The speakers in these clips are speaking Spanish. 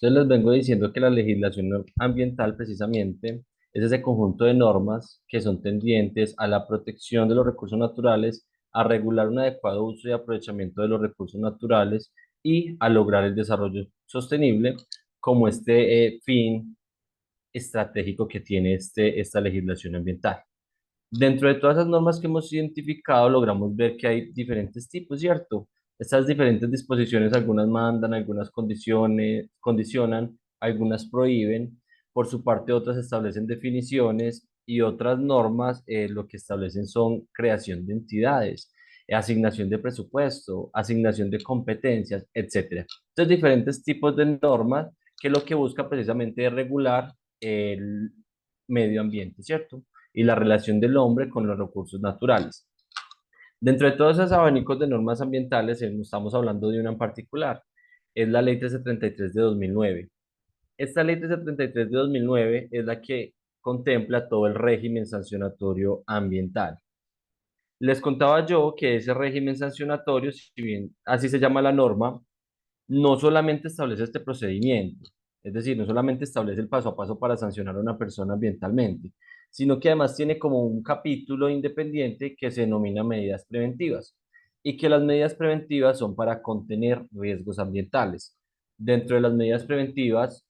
Entonces les vengo diciendo que la legislación ambiental precisamente es ese conjunto de normas que son tendientes a la protección de los recursos naturales, a regular un adecuado uso y aprovechamiento de los recursos naturales y a lograr el desarrollo sostenible como fin estratégico que tiene esta legislación ambiental. Dentro de todas esas normas que hemos identificado, logramos ver que hay diferentes tipos, ¿cierto? Estas diferentes disposiciones, algunas mandan, algunas condicionan, algunas prohíben. Por su parte, otras establecen definiciones y otras normas lo que establecen son creación de entidades, asignación de presupuesto, asignación de competencias, etcétera. Entonces, diferentes tipos de normas que lo que busca precisamente es regular el medio ambiente, ¿cierto? Y la relación del hombre con los recursos naturales. Dentro de todos esos abanicos de normas ambientales, estamos hablando de una en particular, es la Ley 1333 de 2009. Esta Ley 1333 de 2009 es la que contempla todo el régimen sancionatorio ambiental. Les contaba yo que ese régimen sancionatorio, si bien así se llama la norma, no solamente establece este procedimiento, es decir, no solamente establece el paso a paso para sancionar a una persona ambientalmente, sino que además tiene como un capítulo independiente que se denomina medidas preventivas y que las medidas preventivas son para contener riesgos ambientales. Dentro de las medidas preventivas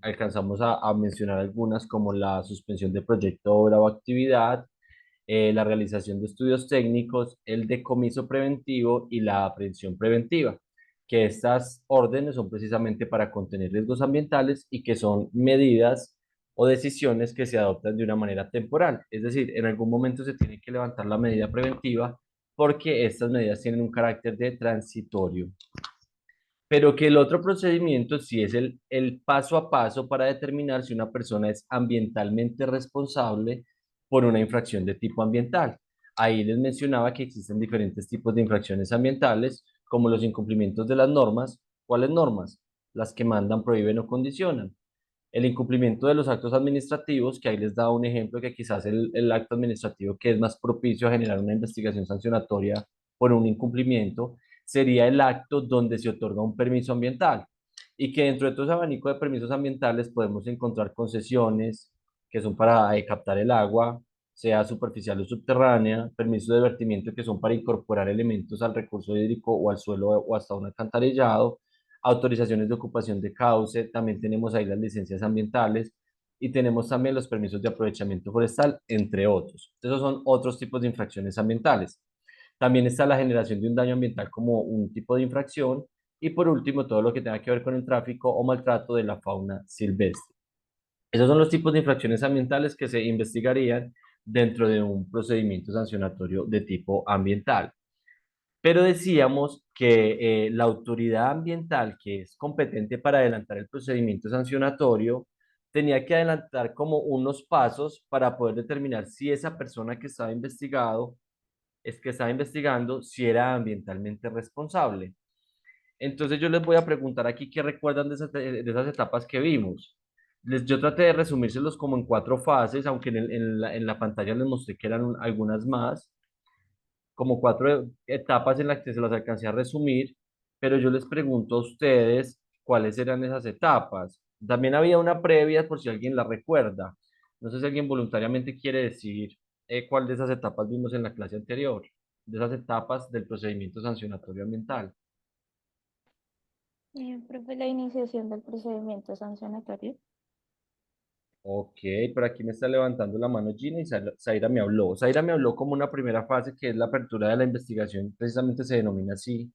alcanzamos a mencionar algunas como la suspensión de proyecto, obra o actividad, la realización de estudios técnicos, el decomiso preventivo y la aprehensión preventiva, que estas órdenes son precisamente para contener riesgos ambientales y que son medidas o decisiones que se adoptan de una manera temporal. Es decir, en algún momento se tiene que levantar la medida preventiva porque estas medidas tienen un carácter de transitorio. Pero que el otro procedimiento sí es el paso a paso para determinar si una persona es ambientalmente responsable por una infracción de tipo ambiental. Ahí les mencionaba que existen diferentes tipos de infracciones ambientales, como los incumplimientos de las normas. ¿Cuáles normas? Las que mandan, prohíben o condicionan. El incumplimiento de los actos administrativos, que ahí les da un ejemplo que quizás el acto administrativo que es más propicio a generar una investigación sancionatoria por un incumplimiento, sería el acto donde se otorga un permiso ambiental. Y que dentro de todo ese abanico de permisos ambientales podemos encontrar concesiones que son para captar el agua, sea superficial o subterránea, permisos de vertimiento que son para incorporar elementos al recurso hídrico o al suelo o hasta un alcantarillado, autorizaciones de ocupación de cauce, también tenemos ahí las licencias ambientales y tenemos también los permisos de aprovechamiento forestal, entre otros. Esos son otros tipos de infracciones ambientales. También está la generación de un daño ambiental como un tipo de infracción y por último todo lo que tenga que ver con el tráfico o maltrato de la fauna silvestre. Esos son los tipos de infracciones ambientales que se investigarían dentro de un procedimiento sancionatorio de tipo ambiental. Pero decíamos que la autoridad ambiental, que es competente para adelantar el procedimiento sancionatorio, tenía que adelantar como unos pasos para poder determinar si esa persona que estaba investigando, si era ambientalmente responsable. Entonces yo les voy a preguntar aquí qué recuerdan de esas etapas que vimos. Yo traté de resumírselos como en cuatro fases, aunque en la pantalla les mostré que eran algunas más, como cuatro etapas en las que se las alcancé a resumir, pero yo les pregunto a ustedes cuáles eran esas etapas. También había una previa por si alguien la recuerda. No sé si alguien voluntariamente quiere decir cuál de esas etapas vimos en la clase anterior, de esas etapas del procedimiento sancionatorio ambiental. Profe, la iniciación del procedimiento sancionatorio. Ok, por aquí me está levantando la mano Gina y Zaira me habló. Zaira me habló como una primera fase que es la apertura de la investigación, precisamente se denomina así,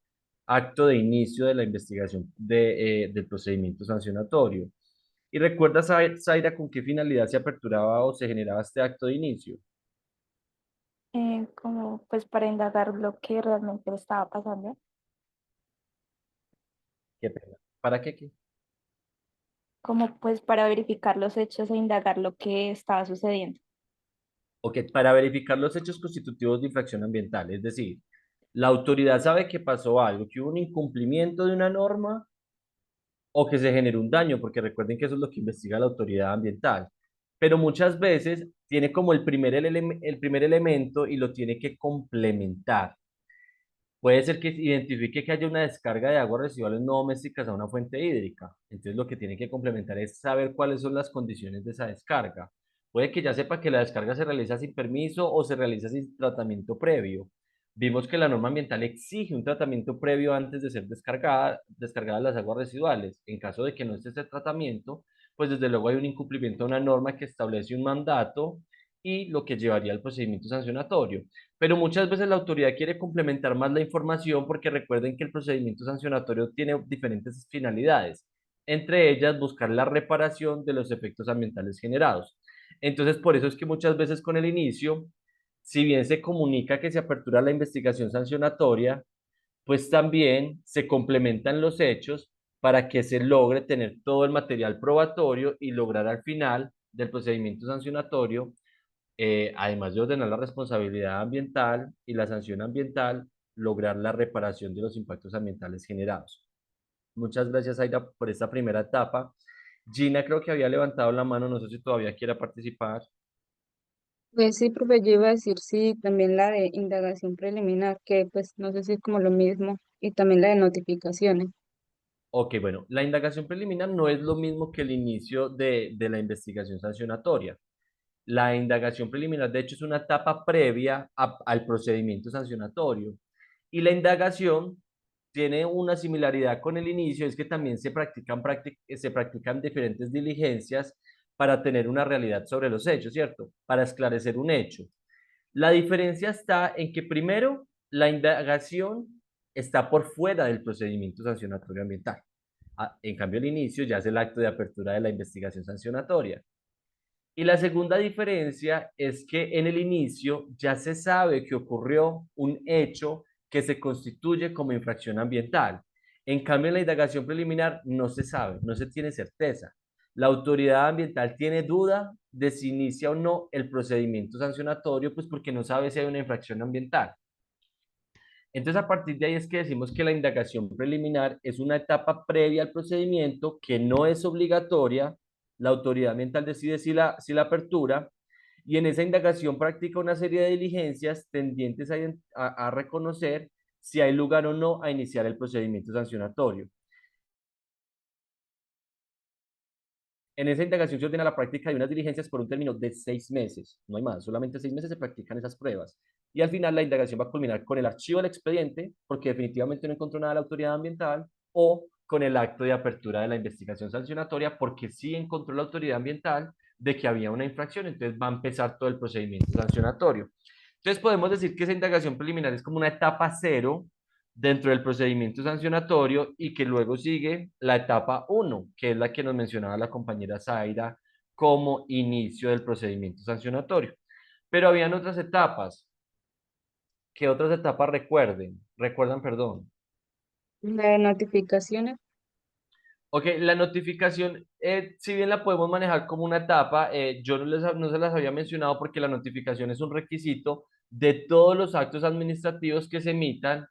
acto de inicio de la investigación del procedimiento sancionatorio. ¿Y recuerdas, Zaira, con qué finalidad se aperturaba o se generaba este acto de inicio? Como pues para indagar lo que realmente estaba pasando, ¿Qué pena? ¿Para qué? como pues para verificar los hechos e indagar lo que estaba sucediendo. Ok, para verificar los hechos constitutivos de infracción ambiental, es decir, la autoridad sabe que pasó algo, que hubo un incumplimiento de una norma o que se genere un daño, porque recuerden que eso es lo que investiga la autoridad ambiental. Pero muchas veces tiene como el primer elemento y lo tiene que complementar. Puede ser que identifique que haya una descarga de aguas residuales no domésticas a una fuente hídrica. Entonces lo que tiene que complementar es saber cuáles son las condiciones de esa descarga. Puede que ya sepa que la descarga se realiza sin permiso o se realiza sin tratamiento previo. Vimos que la norma ambiental exige un tratamiento previo antes de ser descargadas las aguas residuales. En caso de que no esté ese tratamiento, pues desde luego hay un incumplimiento de una norma que establece un mandato y lo que llevaría al procedimiento sancionatorio. Pero muchas veces la autoridad quiere complementar más la información porque recuerden que el procedimiento sancionatorio tiene diferentes finalidades, entre ellas buscar la reparación de los efectos ambientales generados. Entonces, por eso es que muchas veces con el inicio, si bien se comunica que se apertura la investigación sancionatoria, pues también se complementan los hechos para que se logre tener todo el material probatorio y lograr al final del procedimiento sancionatorio, además de ordenar la responsabilidad ambiental y la sanción ambiental, lograr la reparación de los impactos ambientales generados. Muchas gracias, Aida, por esta primera etapa. Gina creo que había levantado la mano, no sé si todavía quiera participar. Pues sí, profe, yo iba a decir sí, también la de indagación preliminar, que pues no sé si es como lo mismo, y también la de notificaciones. Ok, bueno, la indagación preliminar no es lo mismo que el inicio de la investigación sancionatoria. La indagación preliminar, de hecho, es una etapa previa al procedimiento sancionatorio. Y la indagación tiene una similaridad con el inicio, es que también se practican diferentes diligencias para tener una realidad sobre los hechos, ¿cierto? Para esclarecer un hecho. La diferencia está en que primero la indagación está por fuera del procedimiento sancionatorio ambiental. En cambio, el inicio ya es el acto de apertura de la investigación sancionatoria. Y la segunda diferencia es que en el inicio ya se sabe que ocurrió un hecho que se constituye como infracción ambiental. En cambio, en la indagación preliminar no se sabe, no se tiene certeza. La autoridad ambiental tiene duda de si inicia o no el procedimiento sancionatorio, pues porque no sabe si hay una infracción ambiental. Entonces, a partir de ahí es que decimos que la indagación preliminar es una etapa previa al procedimiento que no es obligatoria. La autoridad ambiental decide si la apertura y en esa indagación practica una serie de diligencias tendientes a reconocer si hay lugar o no a iniciar el procedimiento sancionatorio. En esa indagación se ordena la práctica de unas diligencias por un término de 6 meses, no hay más, solamente 6 meses se practican esas pruebas. Y al final la indagación va a culminar con el archivo del expediente, porque definitivamente no encontró nada de la autoridad ambiental, o con el acto de apertura de la investigación sancionatoria, porque sí encontró la autoridad ambiental de que había una infracción, entonces va a empezar todo el procedimiento sancionatorio. Entonces podemos decir que esa indagación preliminar es como una etapa cero dentro del procedimiento sancionatorio y que luego sigue la etapa uno, que es la que nos mencionaba la compañera Zaira como inicio del procedimiento sancionatorio. Pero habían otras etapas. ¿Qué otras etapas recuerdan, perdón? La de notificaciones, Ok, la notificación, si bien la podemos manejar como una etapa, yo no se las había mencionado porque la notificación es un requisito de todos los actos administrativos que se emitan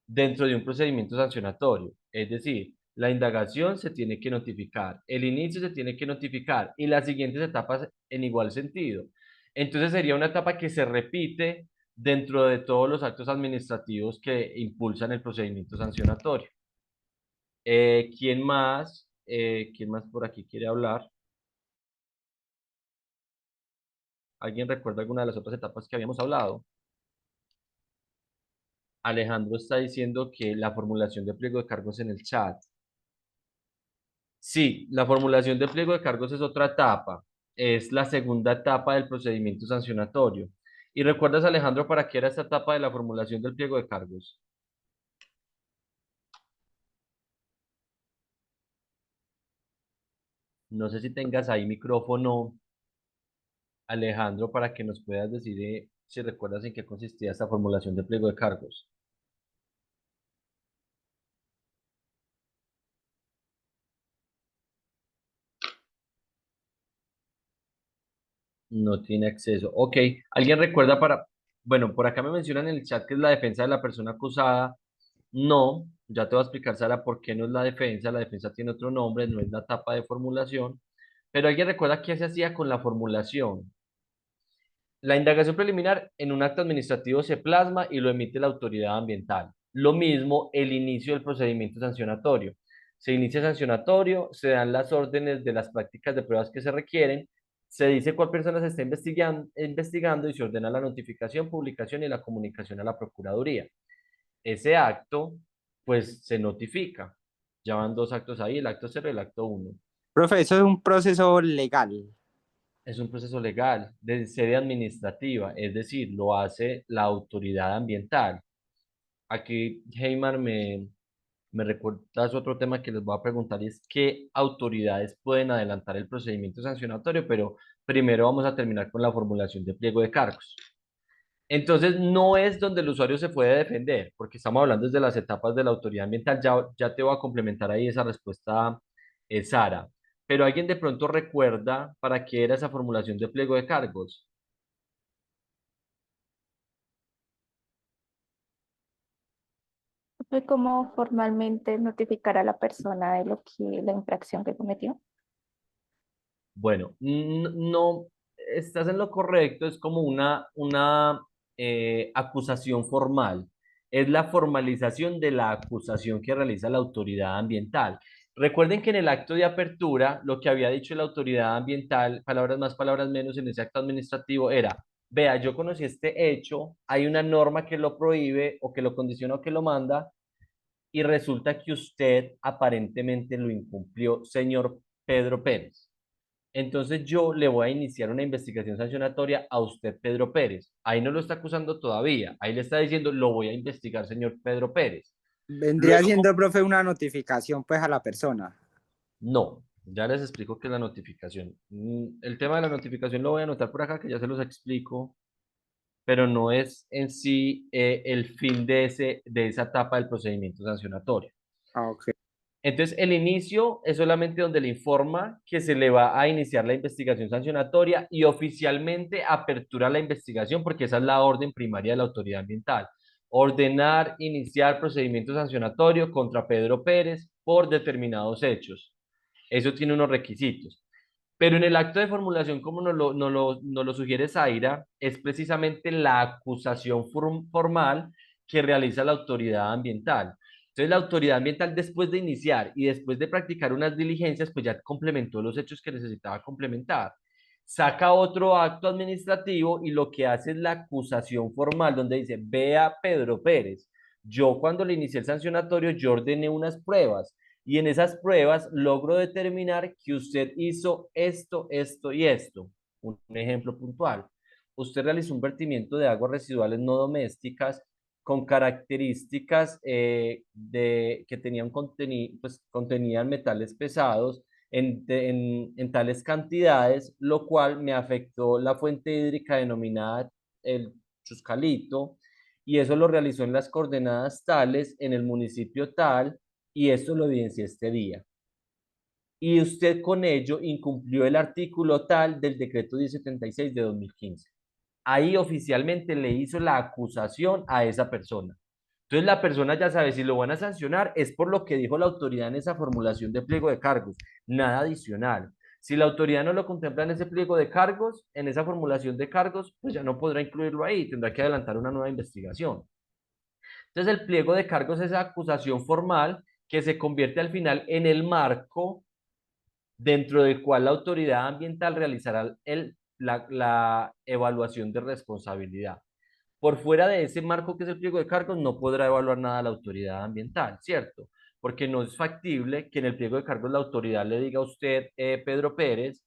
dentro de un procedimiento sancionatorio. Es decir, la indagación se tiene que notificar, el inicio se tiene que notificar y las siguientes etapas en igual sentido. Entonces sería una etapa que se repite dentro de todos los actos administrativos que impulsan el procedimiento sancionatorio. ¿Quién más? ¿Quién más por aquí quiere hablar? ¿Alguien recuerda alguna de las otras etapas que habíamos hablado? Alejandro está diciendo que la formulación de pliego de cargos en el chat. Sí, la formulación de pliego de cargos es otra etapa, es la segunda etapa del procedimiento sancionatorio. ¿Y recuerdas, Alejandro, para qué era esta etapa de la formulación del pliego de cargos? No sé si tengas ahí micrófono, Alejandro, para que nos puedas decir si recuerdas en qué consistía esta formulación de pliego de cargos. No tiene acceso. Ok, ¿alguien recuerda bueno, por acá me mencionan en el chat que es la defensa de la persona acusada. No, ya te voy a explicar, Sara, por qué no es la defensa. La defensa tiene otro nombre, no es la etapa de formulación. Pero alguien recuerda qué se hacía con la formulación. La indagación preliminar en un acto administrativo se plasma y lo emite la autoridad ambiental. Lo mismo el inicio del procedimiento sancionatorio. Se inicia sancionatorio, se dan las órdenes de las prácticas de pruebas que se requieren, se dice cuál persona se está investigando y se ordena la notificación, publicación y la comunicación a la Procuraduría. Ese acto, pues se notifica. Ya van dos actos ahí, el acto 0 y el acto 1. Profe, eso es un proceso legal. Es un proceso legal de sede administrativa, es decir, lo hace la autoridad ambiental. Aquí, Heymar, me recuerdas otro tema que les voy a preguntar y es qué autoridades pueden adelantar el procedimiento sancionatorio, pero primero vamos a terminar con la formulación de pliego de cargos. Entonces, no es donde el usuario se puede defender, porque estamos hablando desde las etapas de la autoridad ambiental. Ya te voy a complementar ahí esa respuesta, Sara. Pero alguien de pronto recuerda para qué era esa formulación de pliego de cargos. Fue como formalmente notificar a la persona de lo que, la infracción que cometió. Bueno, no estás en lo correcto, es como una acusación formal. Es la formalización de la acusación que realiza la autoridad ambiental. Recuerden que en el acto de apertura, lo que había dicho la autoridad ambiental, palabras más, palabras menos, en ese acto administrativo era, vea, yo conocí este hecho, hay una norma que lo prohíbe o que lo condiciona o que lo manda, y resulta que usted aparentemente lo incumplió, señor Pedro Pérez. Entonces yo le voy a iniciar una investigación sancionatoria a usted, Pedro Pérez. Ahí no lo está acusando todavía. Ahí le está diciendo, lo voy a investigar, señor Pedro Pérez. Vendría Luego, siendo, profe, una notificación pues a la persona. no, ya les explico qué es la notificación. El tema de la notificación lo voy a anotar por acá, que ya se los explico, pero no es en sí el fin de esa etapa del procedimiento sancionatorio. Ah, ok. Entonces, el inicio es solamente donde le informa que se le va a iniciar la investigación sancionatoria y oficialmente apertura la investigación, porque esa es la orden primaria de la autoridad ambiental. Ordenar iniciar procedimiento sancionatorio contra Pedro Pérez por determinados hechos. Eso tiene unos requisitos. Pero en el acto de formulación, como nos lo sugiere Zaira, es precisamente la acusación formal que realiza la autoridad ambiental. Entonces, la autoridad ambiental, después de iniciar y después de practicar unas diligencias, pues ya complementó los hechos que necesitaba complementar. Saca otro acto administrativo y lo que hace es la acusación formal, donde dice, vea Pedro Pérez, yo cuando le inicié el sancionatorio, yo ordené unas pruebas y en esas pruebas logro determinar que usted hizo esto, esto y esto. Un ejemplo puntual. Usted realizó un vertimiento de aguas residuales no domésticas con características que tenían pues, contenían metales pesados en tales cantidades, lo cual me afectó la fuente hídrica denominada el Chuscalito, y eso lo realizó en las coordenadas tales, en el municipio tal, y esto lo evidencié este día. Y usted con ello incumplió el artículo tal del decreto 1076 de 2015. Ahí oficialmente le hizo la acusación a esa persona. Entonces la persona ya sabe si lo van a sancionar es por lo que dijo la autoridad en esa formulación de pliego de cargos, nada adicional. Si la autoridad no lo contempla en ese pliego de cargos, en esa formulación de cargos, pues ya no podrá incluirlo ahí, tendrá que adelantar una nueva investigación. Entonces el pliego de cargos es esa acusación formal que se convierte al final en el marco dentro del cual la autoridad ambiental realizará la evaluación de responsabilidad. Por fuera de ese marco que es el pliego de cargos, no podrá evaluar nada la autoridad ambiental, ¿cierto? Porque no es factible que en el pliego de cargos la autoridad le diga a usted, Pedro Pérez,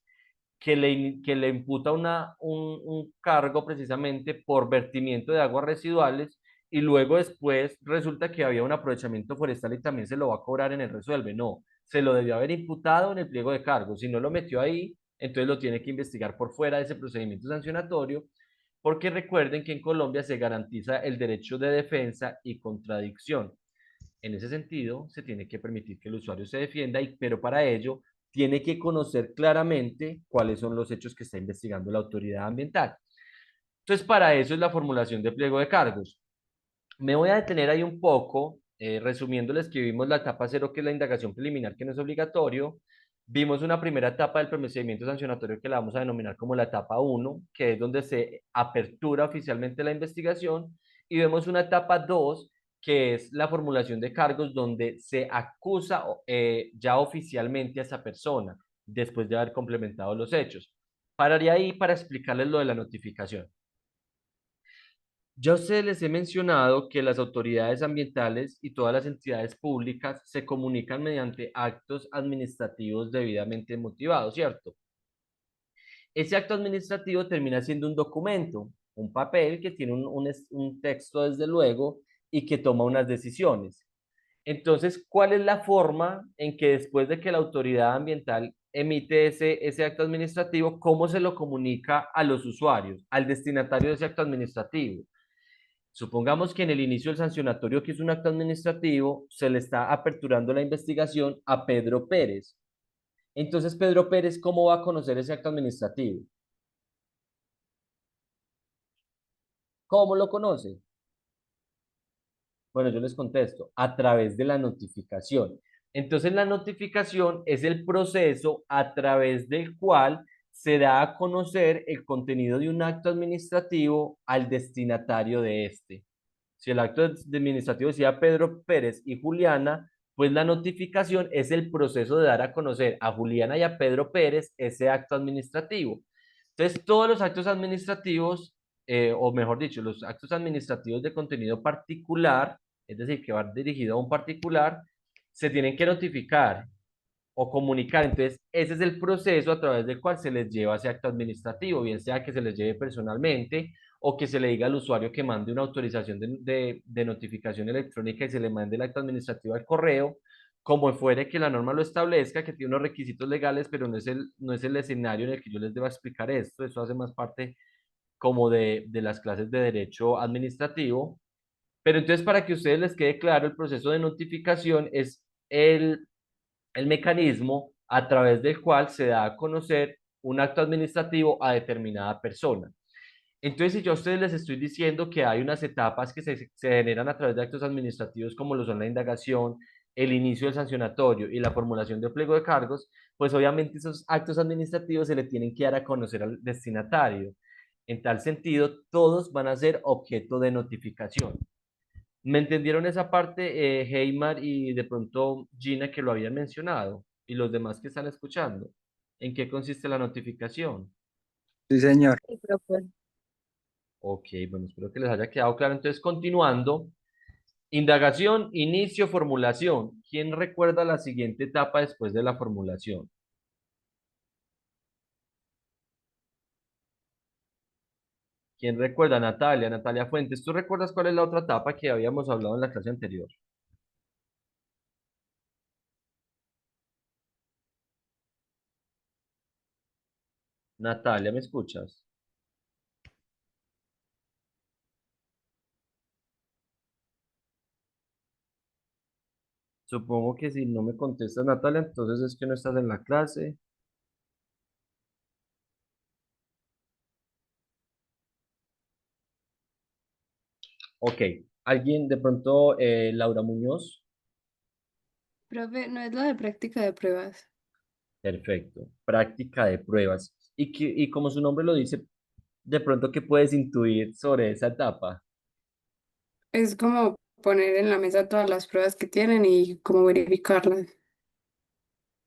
que le imputa un cargo precisamente por vertimiento de aguas residuales y luego después resulta que había un aprovechamiento forestal y también se lo va a cobrar en el resuelve. No, se lo debió haber imputado en el pliego de cargos. Si no lo metió ahí, entonces lo tiene que investigar por fuera de ese procedimiento sancionatorio, porque recuerden que en Colombia se garantiza el derecho de defensa y contradicción. En ese sentido, se tiene que permitir que el usuario se defienda, pero para ello tiene que conocer claramente cuáles son los hechos que está investigando la autoridad ambiental. Entonces, para eso es la formulación de pliego de cargos. Me voy a detener ahí un poco, resumiéndoles que vimos la etapa cero, que es la indagación preliminar, que no es obligatorio. Vimos una primera etapa del procedimiento sancionatorio que la vamos a denominar como la etapa 1, que es donde se apertura oficialmente la investigación. Y vemos una etapa 2, que es la formulación de cargos donde se acusa ya oficialmente a esa persona después de haber complementado los hechos. Pararía ahí para explicarles lo de la notificación. Ya a ustedes les he mencionado que las autoridades ambientales y todas las entidades públicas se comunican mediante actos administrativos debidamente motivados, ¿cierto? Ese acto administrativo termina siendo un documento, un papel que tiene un texto desde luego y que toma unas decisiones. Entonces, ¿cuál es la forma en que después de que la autoridad ambiental emite ese acto administrativo, cómo se lo comunica a los usuarios, al destinatario de ese acto administrativo? Supongamos que en el inicio del sancionatorio, que es un acto administrativo, se le está aperturando la investigación a Pedro Pérez. Entonces, Pedro Pérez, ¿cómo va a conocer ese acto administrativo? ¿Cómo lo conoce? Bueno, yo les contesto, a través de la notificación. Entonces, la notificación es el proceso a través del cual se da a conocer el contenido de un acto administrativo al destinatario de este. Si el acto administrativo decía Pedro Pérez y Juliana, pues la notificación es el proceso de dar a conocer a Juliana y a Pedro Pérez ese acto administrativo. Entonces, todos los actos administrativos, o mejor dicho, los actos administrativos de contenido particular, es decir, que va dirigido a un particular, se tienen que notificar o comunicar. Entonces, ese es el proceso a través del cual se les lleva ese acto administrativo, bien sea que se les lleve personalmente o que se le diga al usuario que mande una autorización de notificación electrónica y se le mande el acto administrativo al correo, como fuere que la norma lo establezca, que tiene unos requisitos legales, pero no es el escenario en el que yo les deba explicar esto. Eso hace más parte como de las clases de derecho administrativo. Pero entonces, para que a ustedes les quede claro, el proceso de notificación es el mecanismo a través del cual se da a conocer un acto administrativo a determinada persona. Entonces, si yo a ustedes les estoy diciendo que hay unas etapas que se generan a través de actos administrativos, como lo son la indagación, el inicio del sancionatorio y la formulación de pliego de cargos, pues obviamente esos actos administrativos se le tienen que dar a conocer al destinatario. En tal sentido, todos van a ser objeto de notificación. ¿Me entendieron esa parte, Heymar y de pronto Gina, que lo habían mencionado? Y los demás que están escuchando. ¿En qué consiste la notificación? Sí, señor. Sí, profe. Ok, bueno, espero que les haya quedado claro. Entonces, continuando, indagación, inicio, formulación. ¿Quién recuerda la siguiente etapa después de la formulación? ¿Quién recuerda? Natalia, Natalia Fuentes. ¿Tú recuerdas cuál es la otra etapa que habíamos hablado en la clase anterior? Natalia, ¿me escuchas? Supongo que si no me contestas, Natalia, entonces es que no estás en la clase. Ok, alguien de pronto, Laura Muñoz. Profe, no es lo de práctica de pruebas. Perfecto, práctica de pruebas. Y como su nombre lo dice, de pronto, ¿qué puedes intuir sobre esa etapa? Es como poner en la mesa todas las pruebas que tienen y como verificarlas.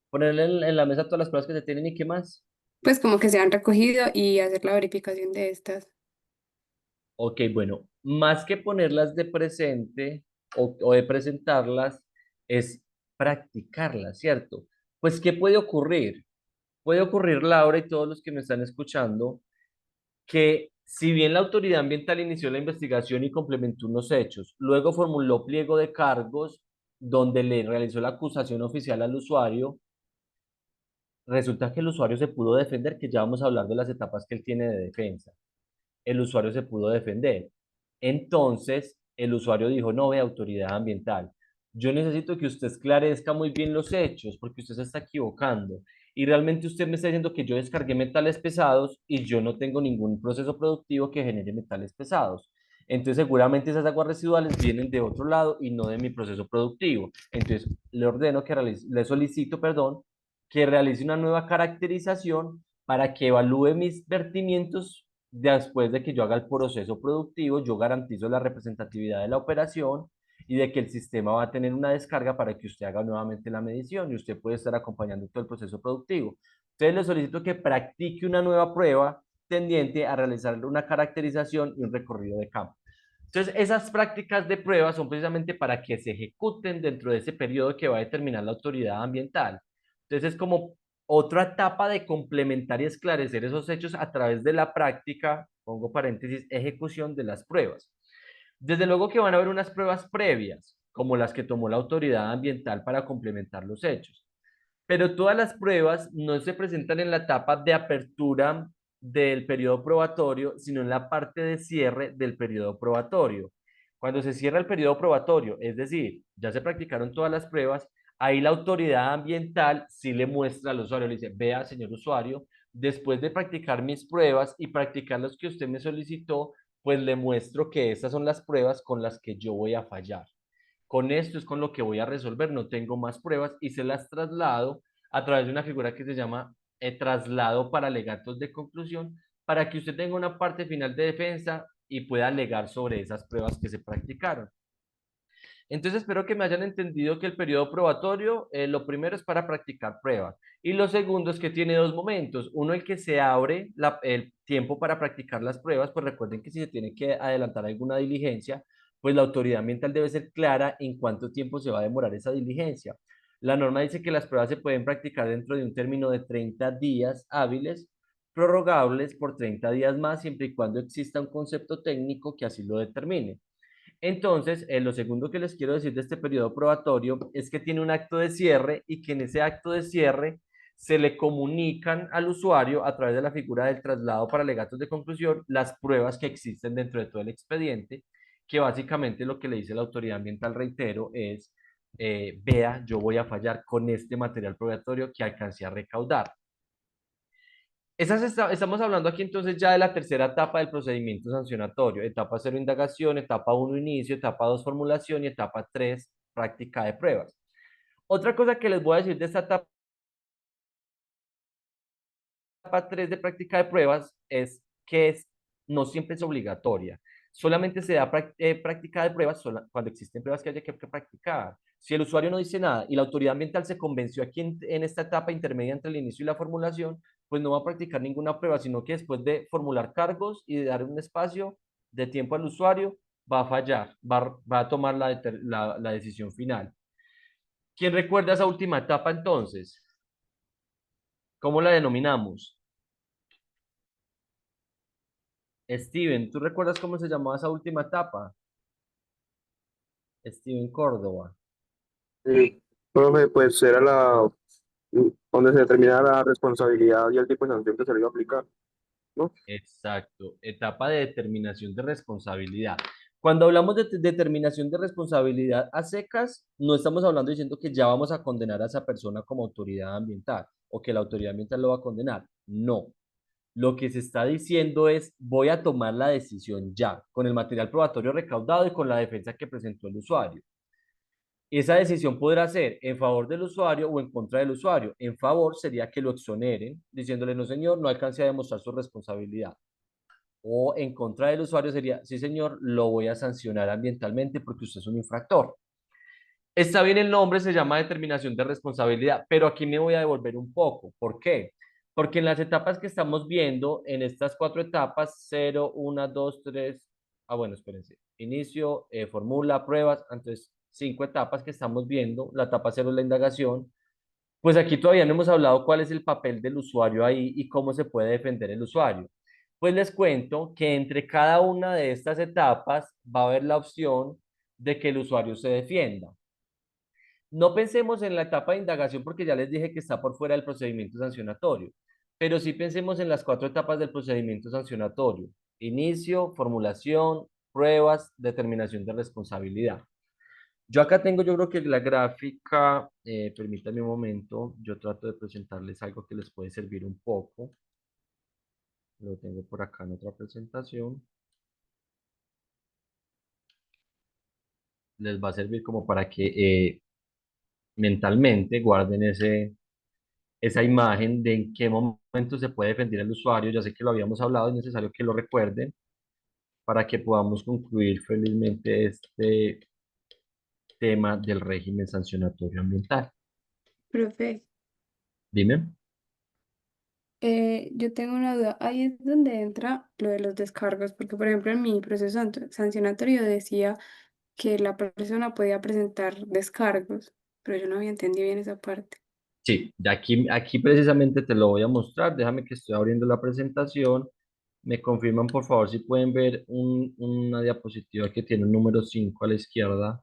Ponerle en la mesa todas las pruebas que se tienen y qué más. Pues como que se han recogido y hacer la verificación de estas. Ok, bueno, más que ponerlas de presente o de presentarlas, es practicarlas, ¿cierto? Pues, ¿qué puede ocurrir? Puede ocurrir, Laura, y todos los que me están escuchando, que si bien la autoridad ambiental inició la investigación y complementó unos hechos, luego formuló pliego de cargos donde le realizó la acusación oficial al usuario, resulta que el usuario se pudo defender, que ya vamos a hablar de las etapas que él tiene de defensa. El usuario se pudo defender. Entonces, el usuario dijo, no, ve, autoridad ambiental, yo necesito que usted esclarezca muy bien los hechos porque usted se está equivocando. Y realmente usted me está diciendo que yo descargué metales pesados y yo no tengo ningún proceso productivo que genere metales pesados. Entonces, seguramente esas aguas residuales vienen de otro lado y no de mi proceso productivo. Entonces, le solicito, perdón, que realice una nueva caracterización para que evalúe mis vertimientos después de que yo haga el proceso productivo. Yo garantizo la representatividad de la operación y de que el sistema va a tener una descarga para que usted haga nuevamente la medición y usted puede estar acompañando todo el proceso productivo. Entonces le solicito que practique una nueva prueba tendiente a realizar una caracterización y un recorrido de campo. Entonces, esas prácticas de prueba son precisamente para que se ejecuten dentro de ese periodo que va a determinar la autoridad ambiental. Entonces, es como otra etapa de complementar y esclarecer esos hechos a través de la práctica, pongo paréntesis, ejecución de las pruebas. Desde luego que van a haber unas pruebas previas, como las que tomó la autoridad ambiental para complementar los hechos. Pero todas las pruebas no se presentan en la etapa de apertura del periodo probatorio, sino en la parte de cierre del periodo probatorio. Cuando se cierra el periodo probatorio, es decir, ya se practicaron todas las pruebas, ahí la autoridad ambiental sí le muestra al usuario, le dice, vea, señor usuario, después de practicar mis pruebas y practicar los que usted me solicitó, pues le muestro que estas son las pruebas con las que yo voy a fallar. Con esto es con lo que voy a resolver, no tengo más pruebas y se las traslado a través de una figura que se llama traslado para alegatos de conclusión, para que usted tenga una parte final de defensa y pueda alegar sobre esas pruebas que se practicaron. Entonces espero que me hayan entendido que el periodo probatorio, lo primero es para practicar pruebas y lo segundo es que tiene dos momentos. Uno, el que se abre el tiempo para practicar las pruebas, pues recuerden que si se tiene que adelantar alguna diligencia, pues la autoridad ambiental debe ser clara en cuánto tiempo se va a demorar esa diligencia. La norma dice que las pruebas se pueden practicar dentro de un término de 30 días hábiles, prorrogables por 30 días más, siempre y cuando exista un concepto técnico que así lo determine. Entonces, lo segundo que les quiero decir de este periodo probatorio es que tiene un acto de cierre y que en ese acto de cierre se le comunican al usuario a través de la figura del traslado para alegatos de conclusión las pruebas que existen dentro de todo el expediente, que básicamente lo que le dice la autoridad ambiental, reitero, es, vea, yo voy a fallar con este material probatorio que alcancé a recaudar. Estamos hablando aquí entonces ya de la tercera etapa del procedimiento sancionatorio. Etapa 0, indagación; etapa 1, inicio; etapa 2, formulación; y etapa 3, práctica de pruebas. Otra cosa que les voy a decir de esta etapa 3 de práctica de pruebas es que no siempre es obligatoria. Solamente se da práctica de pruebas cuando existen pruebas que haya que practicar. Si el usuario no dice nada y la autoridad ambiental se convenció aquí en esta etapa intermedia entre el inicio y la formulación, pues no va a practicar ninguna prueba, sino que después de formular cargos y de dar un espacio de tiempo al usuario, va a fallar, va a tomar la decisión final. ¿Quién recuerda esa última etapa entonces? ¿Cómo la denominamos? Steven, ¿tú recuerdas cómo se llamaba esa última etapa? Steven Córdoba. Sí, profe, pues era donde se determina la responsabilidad y el tipo de sanción que se le iba a aplicar, ¿no? Exacto, etapa de determinación de responsabilidad. Cuando hablamos de determinación de responsabilidad a secas, no estamos hablando diciendo que ya vamos a condenar a esa persona como autoridad ambiental o que la autoridad ambiental lo va a condenar. No. Lo que se está diciendo es, voy a tomar la decisión ya, con el material probatorio recaudado y con la defensa que presentó el usuario. Esa decisión podrá ser en favor del usuario o en contra del usuario. En favor sería que lo exoneren, diciéndole, no señor, no alcancé a demostrar su responsabilidad. O en contra del usuario sería, sí señor, lo voy a sancionar ambientalmente porque usted es un infractor. Está bien, el nombre se llama determinación de responsabilidad, pero aquí me voy a devolver un poco. ¿Por qué? Porque en las etapas que estamos viendo, en estas 4 etapas, 0, 1, 2, 3, bueno, espérense, inicio, formula, pruebas, entonces 5 etapas que estamos viendo, la etapa 0 es la indagación, pues aquí todavía no hemos hablado cuál es el papel del usuario ahí y cómo se puede defender el usuario. Pues les cuento que entre cada una de estas etapas va a haber la opción de que el usuario se defienda. No pensemos en la etapa de indagación porque ya les dije que está por fuera del procedimiento sancionatorio, pero sí pensemos en las 4 etapas del procedimiento sancionatorio: inicio, formulación, pruebas, determinación de responsabilidad. Yo acá tengo, yo creo que la gráfica, permítanme un momento, yo trato de presentarles algo que les puede servir un poco. Lo tengo por acá en otra presentación. Les va a servir como para que mentalmente guarden esa imagen de en qué momento se puede defender el usuario. Ya sé que lo habíamos hablado, es necesario que lo recuerden para que podamos concluir felizmente tema del régimen sancionatorio ambiental. Profe, Dime. yo tengo una duda. Ahí es donde entra lo de los descargos, porque por ejemplo en mi proceso sancionatorio decía que la persona podía presentar descargos, pero yo no había entendido bien esa parte. Sí, de aquí precisamente te lo voy a mostrar. Déjame que estoy abriendo la presentación. Me confirman, por favor, si pueden ver una diapositiva que tiene un número 5 a la izquierda.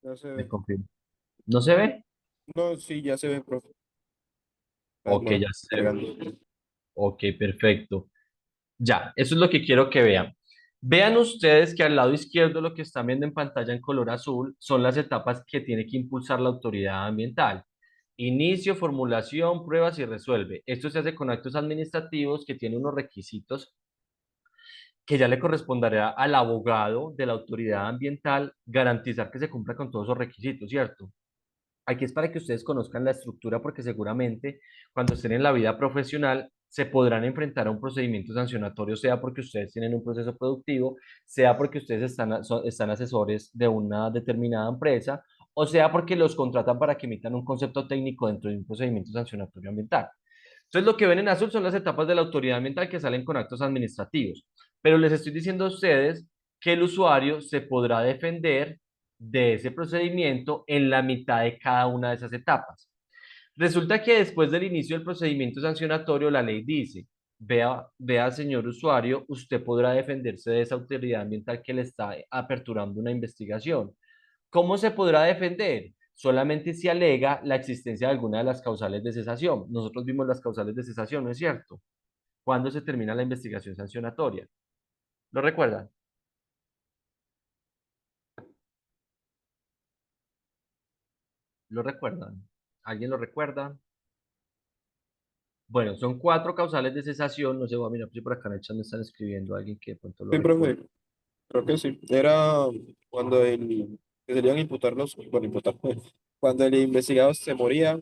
Ya se Me ve. confirman. ¿No se ve? No, sí, ya se ve, profe. Está Ok, demorando ya se ve. cargando. Ok, perfecto. Ya, eso es lo que quiero que vean. Vean ustedes que al lado izquierdo lo que están viendo en pantalla en color azul son las etapas que tiene que impulsar la autoridad ambiental. Inicio, formulación, pruebas y resuelve. Esto se hace con actos administrativos que tienen unos requisitos que ya le corresponderá al abogado de la autoridad ambiental garantizar que se cumpla con todos esos requisitos, ¿cierto? Aquí es para que ustedes conozcan la estructura porque seguramente cuando estén en la vida profesional se podrán enfrentar a un procedimiento sancionatorio, sea porque ustedes tienen un proceso productivo, sea porque ustedes están asesores de una determinada empresa, o sea porque los contratan para que emitan un concepto técnico dentro de un procedimiento sancionatorio ambiental. Entonces, lo que ven en azul son las etapas de la autoridad ambiental que salen con actos administrativos. Pero les estoy diciendo a ustedes que el usuario se podrá defender de ese procedimiento en la mitad de cada una de esas etapas. Resulta que después del inicio del procedimiento sancionatorio, la ley dice, vea, señor usuario, usted podrá defenderse de esa autoridad ambiental que le está aperturando una investigación. ¿Cómo se podrá defender? Solamente si alega la existencia de alguna de las causales de cesación. Nosotros vimos las causales de cesación, ¿no es cierto? ¿Cuándo se termina la investigación sancionatoria? ¿Lo recuerdan? ¿Lo recuerdan? ¿Alguien lo recuerda? Bueno, son 4 causales de cesación. No sé, voy a mirar si por acá en el chat me están escribiendo alguien que de pronto lo Sí, recuerde. profe, creo que sí. Era cuando que serían imputarlos, bueno, imputar, cuando el investigado se moría,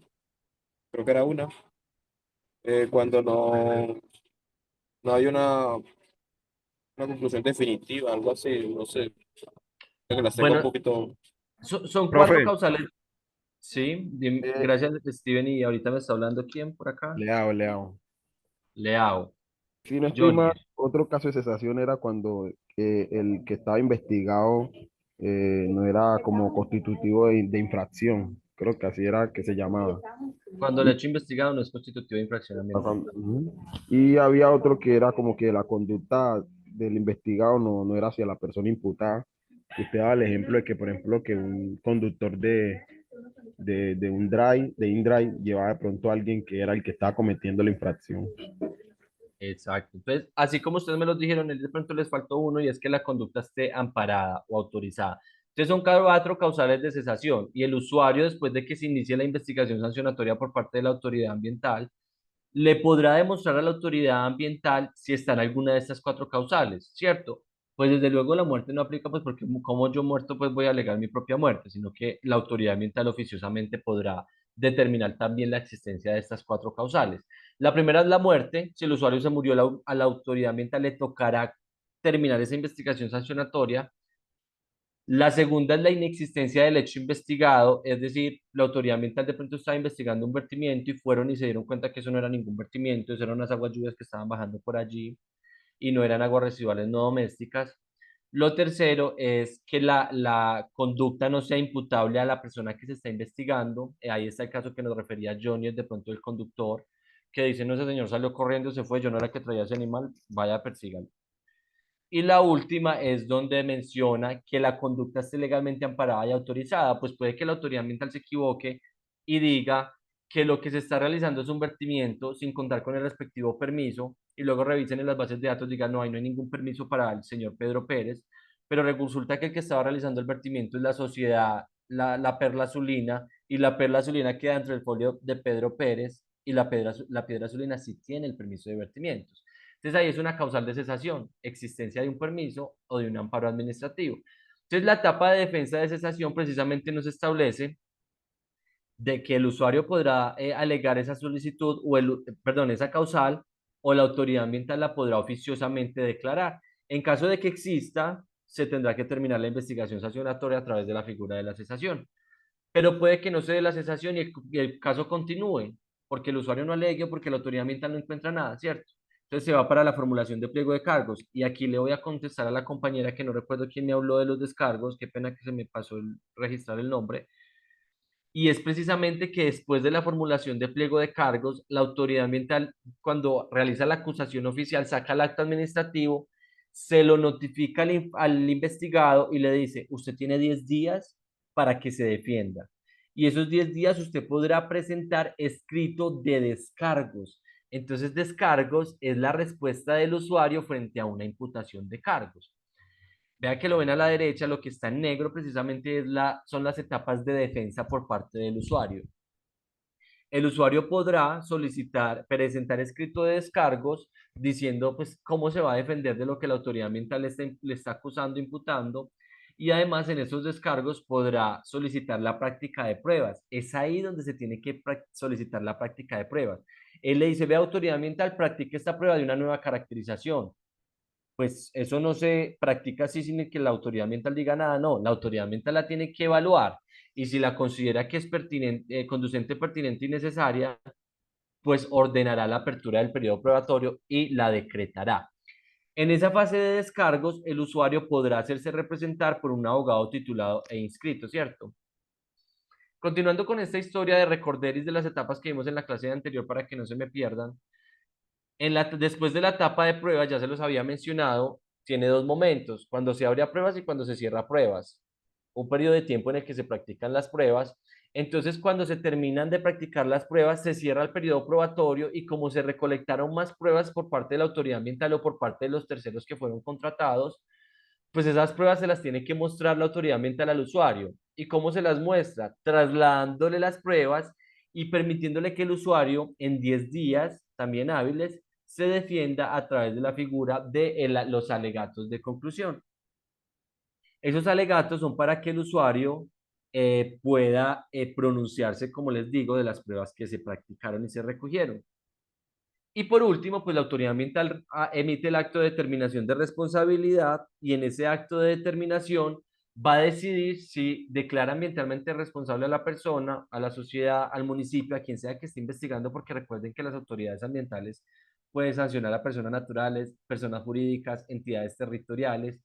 creo que era una. Cuando no hay una conclusión definitiva, algo así, no sé, creo que las tengo un Bueno, poquito. son 4 Profe, causales. Sí, Eh, gracias, Steven. Y ahorita me está hablando quién por acá. Leao. Leao. Si no estoy Johnny. mal, otro caso de cesación era cuando el que estaba investigado no era como constitutivo de infracción. Creo que así era que se llamaba. Cuando el Y, hecho investigado no es constitutivo de infracción ambiental. ujú. Y había otro que era como que la conducta del investigado no era hacia la persona imputada. Usted daba el ejemplo de que, por ejemplo, que un conductor de un drive, de InDrive, llevaba de pronto a alguien que era el que estaba cometiendo la infracción. Exacto. Entonces, así como ustedes me lo dijeron, de pronto les faltó uno y es que la conducta esté amparada o autorizada. Entonces, son 4 causales de cesación y el usuario, después de que se inicie la investigación sancionatoria por parte de la autoridad ambiental, le podrá demostrar a la autoridad ambiental si está en alguna de estas 4 causales, ¿cierto? Pues desde luego la muerte no aplica, pues porque como yo muerto, pues voy a alegar mi propia muerte, sino que la autoridad ambiental oficiosamente podrá determinar también la existencia de estas 4 causales. La primera es la muerte. Si el usuario se murió, a la autoridad ambiental le tocará terminar esa investigación sancionatoria. La segunda es la inexistencia del hecho investigado, es decir, la autoridad ambiental de pronto estaba investigando un vertimiento y fueron y se dieron cuenta que eso no era ningún vertimiento, eso eran unas aguas lluvias que estaban bajando por allí y no eran aguas residuales no domésticas. Lo tercero es que la conducta no sea imputable a la persona que se está investigando. Ahí está el caso que nos refería Johnny, es de pronto el conductor, que dice, no, ese señor salió corriendo, se fue, yo no era el que traía ese animal, vaya, persígalo. Y la última es donde menciona que la conducta esté legalmente amparada y autorizada, pues puede que la autoridad ambiental se equivoque y diga que lo que se está realizando es un vertimiento sin contar con el respectivo permiso y luego revisen en las bases de datos, digan, no, ahí no hay ningún permiso para el señor Pedro Pérez, pero resulta que el que estaba realizando el vertimiento es la sociedad, la Perla Azulina, y la Perla Azulina queda dentro del folio de Pedro Pérez y la piedra azulina sí tiene el permiso de vertimientos. Entonces ahí es una causal de cesación, existencia de un permiso o de un amparo administrativo. Entonces la etapa de defensa de cesación precisamente nos establece de que el usuario podrá alegar esa solicitud o perdón, esa causal o la autoridad ambiental la podrá oficiosamente declarar. En caso de que exista, se tendrá que terminar la investigación sancionatoria a través de la figura de la cesación. Pero puede que no se dé la cesación y el caso continúe, porque el usuario no alegue o porque la autoridad ambiental no encuentra nada, ¿cierto? Entonces se va para la formulación de pliego de cargos. Y aquí le voy a contestar a la compañera que no recuerdo quién me habló de los descargos, qué pena que se me pasó registrar el nombre. Y es precisamente que después de la formulación de pliego de cargos, la autoridad ambiental, cuando realiza la acusación oficial, saca el acto administrativo, se lo notifica al investigado y le dice, usted tiene 10 días para que se defienda. Y esos 10 días usted podrá presentar escrito de descargos. Entonces, descargos es la respuesta del usuario frente a una imputación de cargos. Vea que lo ven a la derecha, lo que está en negro precisamente son las etapas de defensa por parte del usuario. El usuario podrá presentar escrito de descargos diciendo pues cómo se va a defender de lo que la autoridad ambiental le está acusando, imputando, y además en esos descargos podrá solicitar la práctica de pruebas. Es ahí donde se tiene que solicitar la práctica de pruebas. Él le dice, ve autoridad ambiental, practique esta prueba de una nueva caracterización. Pues eso no se practica así sin que la autoridad ambiental diga nada, no, la autoridad ambiental la tiene que evaluar y si la considera que es pertinente, conducente, pertinente y necesaria, pues ordenará la apertura del periodo probatorio y la decretará. En esa fase de descargos, el usuario podrá hacerse representar por un abogado titulado e inscrito, ¿cierto? Continuando con esta historia de recorderis de las etapas que vimos en la clase anterior para que no se me pierdan, después de la etapa de pruebas, ya se los había mencionado, tiene dos momentos, cuando se abre a pruebas y cuando se cierra a pruebas. Un periodo de tiempo en el que se practican las pruebas. Entonces, cuando se terminan de practicar las pruebas, se cierra el periodo probatorio y como se recolectaron más pruebas por parte de la autoridad ambiental o por parte de los terceros que fueron contratados, pues esas pruebas se las tiene que mostrar la autoridad ambiental al usuario. ¿Y cómo se las muestra? Trasladándole las pruebas y permitiéndole que el usuario en 10 días, también hábiles, se defienda a través de la figura de los alegatos de conclusión. Esos alegatos son para que el usuario pueda pronunciarse, como les digo, de las pruebas que se practicaron y se recogieron. Y por último, pues la autoridad ambiental emite el acto de determinación de responsabilidad y en ese acto de determinación va a decidir si declara ambientalmente responsable a la persona, a la sociedad, al municipio, a quien sea que esté investigando, porque recuerden que las autoridades ambientales pueden sancionar a personas naturales, personas jurídicas, entidades territoriales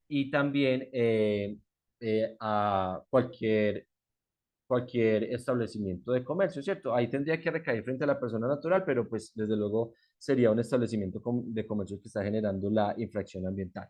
y también a cualquier establecimiento de comercio, ¿cierto? Ahí tendría que recaer frente a la persona natural, pero pues desde luego sería un establecimiento de comercio que está generando la infracción ambiental.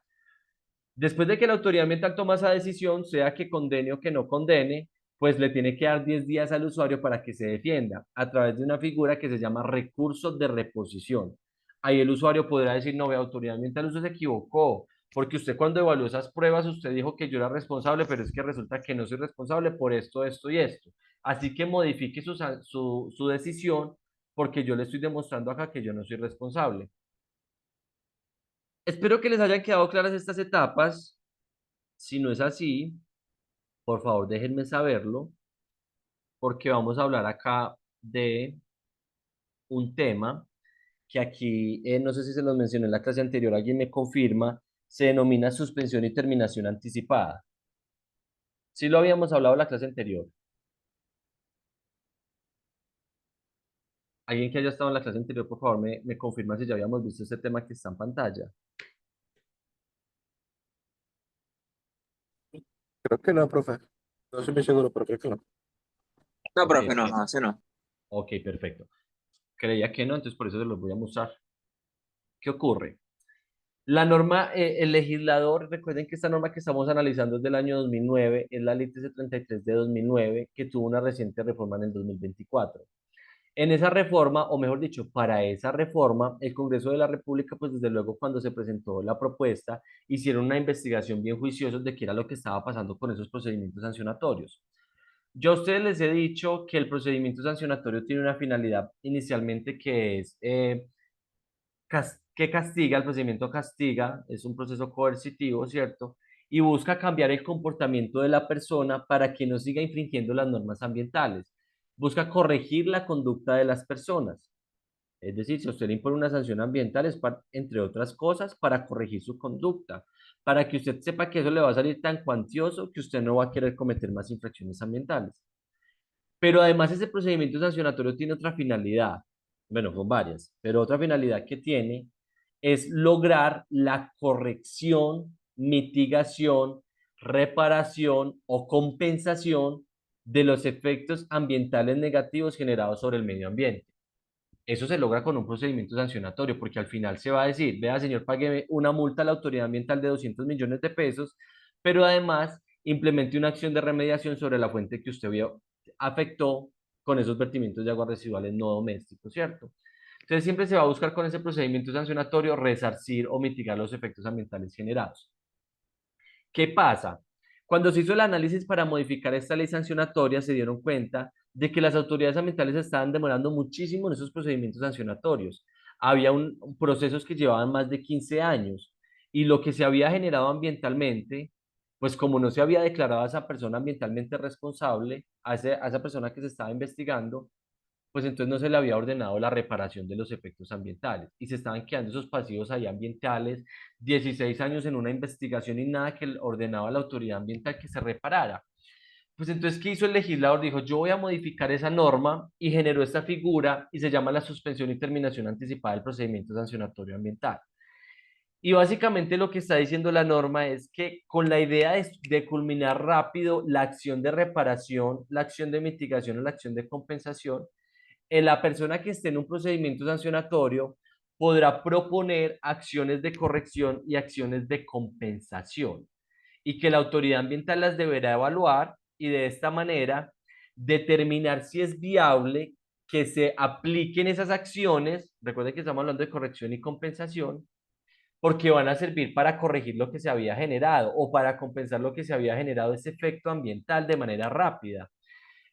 Después de que la autoridad ambiental toma esa decisión, sea que condene o que no condene, pues le tiene que dar 10 días al usuario para que se defienda a través de una figura que se llama recurso de reposición. Ahí el usuario podrá decir, no, ve, autoridad ambiental, usted se equivocó, porque usted cuando evaluó esas pruebas, usted dijo que yo era responsable, pero es que resulta que no soy responsable por esto, esto y esto. Así que modifique su decisión porque yo le estoy demostrando acá que yo no soy responsable. Espero que les hayan quedado claras estas etapas. Si no es así, por favor déjenme saberlo, porque vamos a hablar acá de un tema que aquí, no sé si se los mencioné en la clase anterior, alguien me confirma, se denomina suspensión y terminación anticipada. Sí lo habíamos hablado en la clase anterior. Alguien que haya estado en la clase anterior, por favor, me confirma si ya habíamos visto este tema que está en pantalla. Creo que no, profe. No estoy muy seguro, pero creo que no. No, Ok, profe, no, no, ese no. ok, perfecto. Creía que no, entonces por eso se los voy a mostrar. ¿Qué ocurre? La norma, el legislador, recuerden que esta norma que estamos analizando es del año 2009, es la Ley 1333 de 2009, que tuvo una reciente reforma en el 2024. En esa reforma, o mejor dicho, para esa reforma, el Congreso de la República, pues desde luego cuando se presentó la propuesta, hicieron una investigación bien juiciosa de qué era lo que estaba pasando con esos procedimientos sancionatorios. Yo a ustedes les he dicho que el procedimiento sancionatorio tiene una finalidad inicialmente que es que castiga, el procedimiento castiga, es un proceso coercitivo, ¿cierto? Y busca cambiar el comportamiento de la persona para que no siga infringiendo las normas ambientales. Busca corregir la conducta de las personas. Es decir, si a usted le impone una sanción ambiental es para, entre otras cosas, para corregir su conducta, para que usted sepa que eso le va a salir tan cuantioso que usted no va a querer cometer más infracciones ambientales. Pero además ese procedimiento sancionatorio tiene otra finalidad, bueno, son varias, pero otra finalidad que tiene es lograr la corrección, mitigación, reparación o compensación de los efectos ambientales negativos generados sobre el medio ambiente. Eso se logra con un procedimiento sancionatorio, porque al final se va a decir, vea, señor, pague una multa a la autoridad ambiental de 200 millones de pesos, pero además implemente una acción de remediación sobre la fuente que usted vio afectó con esos vertimientos de aguas residuales no domésticos, ¿cierto? Entonces siempre se va a buscar con ese procedimiento sancionatorio resarcir o mitigar los efectos ambientales generados. ¿Qué pasa? Cuando se hizo el análisis para modificar esta ley sancionatoria, se dieron cuenta de que las autoridades ambientales estaban demorando muchísimo en esos procedimientos sancionatorios. Había procesos que llevaban más de 15 años y lo que se había generado ambientalmente, pues como no se había declarado a esa persona ambientalmente responsable, a esa persona que se estaba investigando, pues entonces no se le había ordenado la reparación de los efectos ambientales y se estaban quedando esos pasivos ahí ambientales, 16 años en una investigación y nada que ordenaba a la autoridad ambiental que se reparara. Pues entonces, ¿qué hizo el legislador? Dijo, yo voy a modificar esa norma y generó esta figura y se llama la suspensión y terminación anticipada del procedimiento sancionatorio ambiental. Y básicamente lo que está diciendo la norma es que con la idea de culminar rápido la acción de reparación, la acción de mitigación o la acción de compensación, la persona que esté en un procedimiento sancionatorio podrá proponer acciones de corrección y acciones de compensación y que la autoridad ambiental las deberá evaluar y de esta manera determinar si es viable que se apliquen esas acciones. Recuerden que estamos hablando de corrección y compensación porque van a servir para corregir lo que se había generado o para compensar lo que se había generado ese efecto ambiental de manera rápida.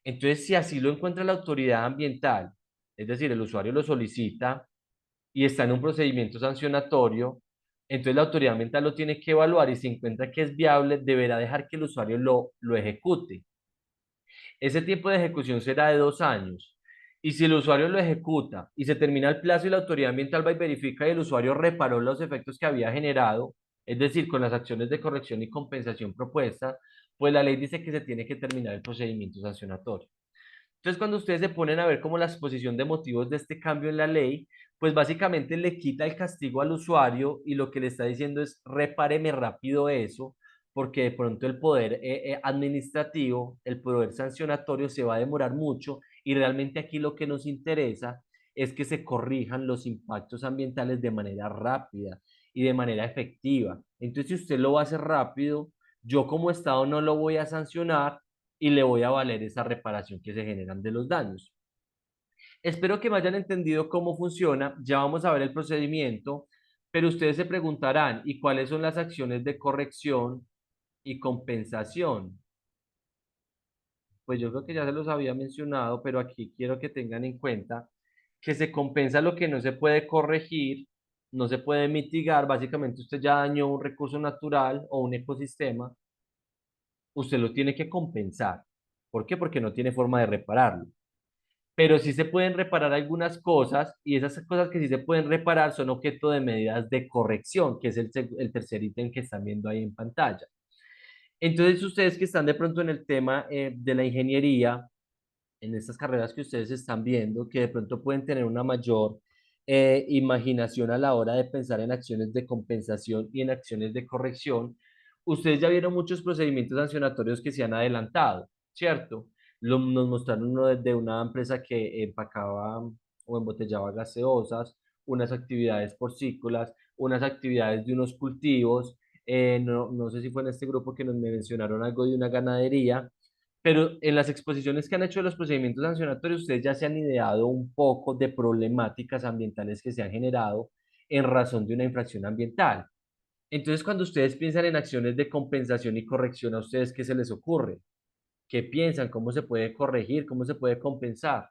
Entonces, si así lo encuentra la autoridad ambiental, es decir, el usuario lo solicita y está en un procedimiento sancionatorio, entonces la autoridad ambiental lo tiene que evaluar y si encuentra que es viable, deberá dejar que el usuario lo ejecute. Ese tiempo de ejecución será de 2 años. Y si el usuario lo ejecuta y se termina el plazo y la autoridad ambiental va y verifica y el usuario reparó los efectos que había generado, es decir, con las acciones de corrección y compensación propuestas, pues la ley dice que se tiene que terminar el procedimiento sancionatorio. Entonces, cuando ustedes se ponen a ver como la exposición de motivos de este cambio en la ley, pues básicamente le quita el castigo al usuario y lo que le está diciendo es repáreme rápido eso, porque de pronto el poder administrativo, el poder sancionatorio se va a demorar mucho y realmente aquí lo que nos interesa es que se corrijan los impactos ambientales de manera rápida y de manera efectiva. Entonces, si usted lo va a hacer rápido, yo como Estado no lo voy a sancionar y le voy a valer esa reparación que se generan de los daños. Espero que me hayan entendido cómo funciona. Ya vamos a ver el procedimiento, pero ustedes se preguntarán, ¿y cuáles son las acciones de corrección y compensación? Pues yo creo que ya se los había mencionado, pero aquí quiero que tengan en cuenta que se compensa lo que no se puede corregir, no se puede mitigar. Básicamente usted ya dañó un recurso natural o un ecosistema, usted lo tiene que compensar. ¿Por qué? Porque no tiene forma de repararlo. Pero sí se pueden reparar algunas cosas y esas cosas que sí se pueden reparar son objeto de medidas de corrección, que es el tercer ítem que están viendo ahí en pantalla. Entonces, ustedes que están de pronto en el tema de la ingeniería, en estas carreras que ustedes están viendo, que de pronto pueden tener una mayor imaginación a la hora de pensar en acciones de compensación y en acciones de corrección, ustedes ya vieron muchos procedimientos sancionatorios que se han adelantado, ¿cierto? Nos mostraron uno de una empresa que empacaba o embotellaba gaseosas, unas actividades porcícolas, unas actividades de unos cultivos, no sé si fue en este grupo que nos mencionaron algo de una ganadería, pero en las exposiciones que han hecho de los procedimientos sancionatorios, ustedes ya se han ideado un poco de problemáticas ambientales que se han generado en razón de una infracción ambiental. Entonces, cuando ustedes piensan en acciones de compensación y corrección, ¿a ustedes qué se les ocurre? ¿Qué piensan? ¿Cómo se puede corregir? ¿Cómo se puede compensar?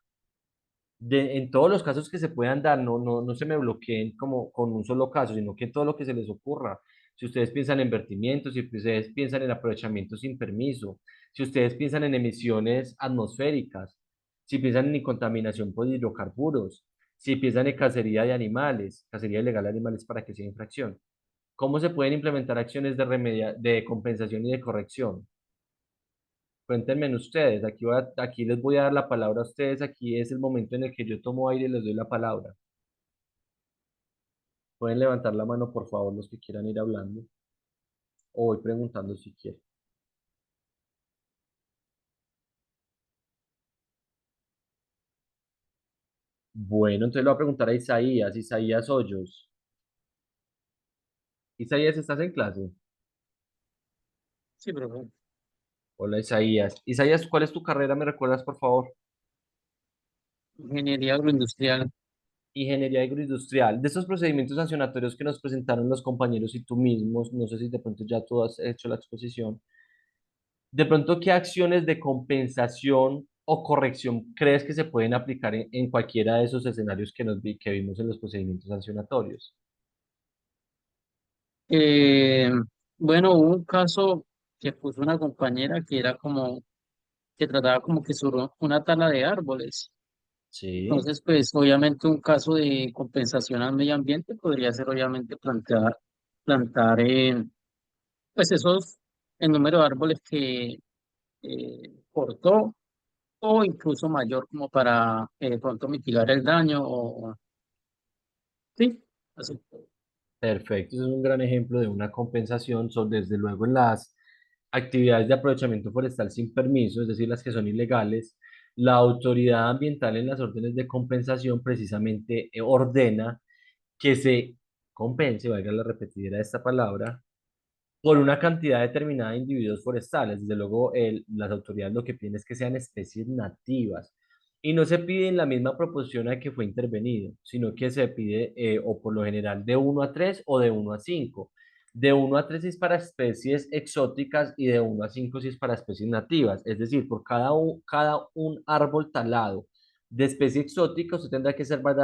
En todos los casos que se puedan dar, no se me bloqueen como con un solo caso, sino que en todo lo que se les ocurra. Si ustedes piensan en vertimientos, si ustedes piensan en aprovechamiento sin permiso, si ustedes piensan en emisiones atmosféricas, si piensan en contaminación por hidrocarburos, Si piensan en cacería de animales, cacería ilegal de animales para que sea infracción. ¿Cómo se pueden implementar acciones de compensación y de corrección? Cuéntenme ustedes, aquí les voy a dar la palabra a ustedes, aquí es el momento en el que yo tomo aire y les doy la palabra. Pueden levantar la mano, por favor, los que quieran ir hablando, o voy preguntando si quieren. Bueno, entonces le voy a preguntar a Isaías, Isaías Hoyos. Isaías, ¿estás en clase? Sí, profe. Hola, Isaías. Isaías, ¿cuál es tu carrera? ¿Me recuerdas, por favor? Ingeniería agroindustrial. Ingeniería agroindustrial. De estos procedimientos sancionatorios que nos presentaron los compañeros y tú mismos, no sé si de pronto ya tú has hecho la exposición, de pronto, ¿qué acciones de compensación o corrección crees que se pueden aplicar en cualquiera de esos escenarios que vimos en los procedimientos sancionatorios? Eh, bueno, hubo un caso que puso una compañera que era como, que trataba como que sobre una tala de árboles. Sí, Entonces, pues obviamente un caso de compensación al medio ambiente podría ser obviamente plantar pues esos, el número de árboles que cortó o incluso mayor como para de pronto mitigar el daño o sí, así. perfecto. Ese es un gran ejemplo de una compensación. Son desde luego en las actividades de aprovechamiento forestal sin permiso, es decir, las que son ilegales. La autoridad ambiental en las órdenes de compensación precisamente ordena que se compense, valga la repetidera de esta palabra, por una cantidad determinada de individuos forestales. Desde luego, las autoridades lo que piden es que sean especies nativas. Y no se pide en la misma proporción a que fue intervenido, sino que se pide, o por lo general, de 1 a 3 o de 1 a 5. De 1 a 3 es para especies exóticas y de 1 a 5 sí es para especies nativas. Es decir, por cada un árbol talado de especie exótica, usted tendrá que salvar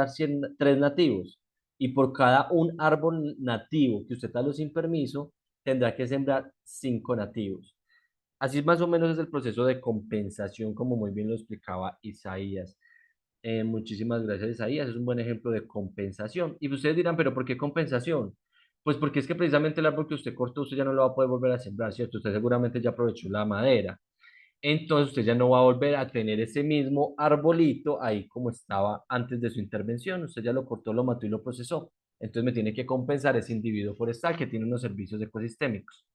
3 nativos. Y por cada un árbol nativo que usted taló sin permiso, tendrá que sembrar 5 nativos. Así más o menos es el proceso de compensación, como muy bien lo explicaba Isaías. Muchísimas gracias, Isaías. Es un buen ejemplo de compensación. Y ustedes dirán, ¿pero por qué compensación? Pues porque es que precisamente el árbol que usted cortó, usted ya no lo va a poder volver a sembrar, ¿cierto? Usted seguramente ya aprovechó la madera. Entonces usted ya no va a volver a tener ese mismo arbolito ahí como estaba antes de su intervención. Usted ya lo cortó, lo mató y lo procesó. Entonces me tiene que compensar ese individuo forestal que tiene unos servicios ecosistémicos.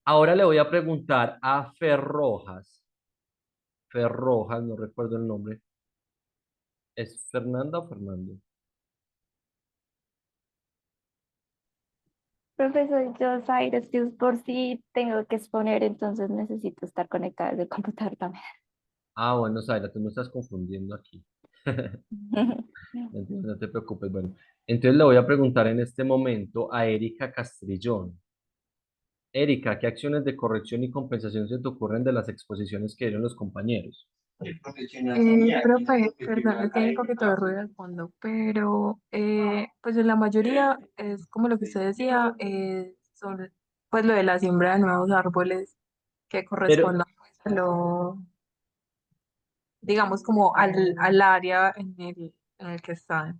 Ahora le voy a preguntar a Fer Rojas. Fer Rojas, no recuerdo el nombre. ¿Es Fernanda o Fernando? Profesor, yo, Zaire, es que es por si tengo que exponer, entonces necesito estar conectada desde el computador también. Ah, bueno, Zaira, tú me estás confundiendo aquí. No te preocupes. Bueno, entonces le voy a preguntar en este momento a Erika Castrillón. Erika, ¿qué acciones de corrección y compensación se te ocurren de las exposiciones que dieron los compañeros? Profe, perdón, tiene un poquito de ruido al fondo, pero pues en la mayoría es como lo que usted decía, sobre pues lo de la siembra de nuevos árboles que Pero, correspondan pues, a lo, digamos, como al área en el que están.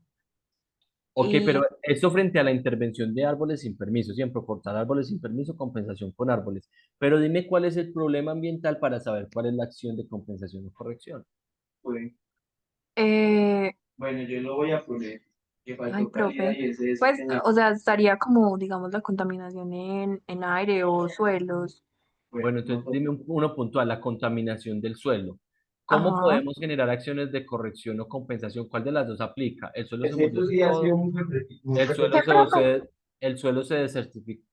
ok, pero eso frente a la intervención de árboles sin permiso, siempre cortar árboles sin permiso, compensación con árboles. Pero dime cuál es el problema ambiental para saber cuál es la acción de compensación o corrección. Eh, Bueno, yo lo voy a poner. Que ay, faltó calidad profe, y ese es pues, en el- o sea, estaría como, digamos, la contaminación en aire o suelos. Bueno, Bueno, no entonces toca. dime uno puntual, la contaminación del suelo. ¿Cómo Ajá, podemos generar acciones de corrección o compensación? ¿Cuál de las dos aplica? ¿El suelo se murió Excepto del si ha sido todo? muy ¿El ¿qué suelo repetitivo. profe? el suelo se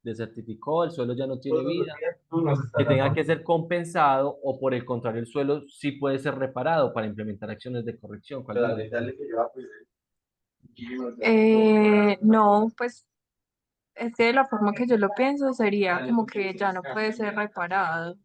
desertificó? ¿El suelo ya no tiene Todos los vida? días tú nos Que estás tenga dando. que ser compensado o por el contrario, el suelo sí puede ser reparado para implementar acciones de corrección. ¿Cuál de las Dale, dos? dale que yo voy a poner. Muchísimas gracias. No, pues es que la forma que yo lo pienso sería como que ya no puede ser reparado.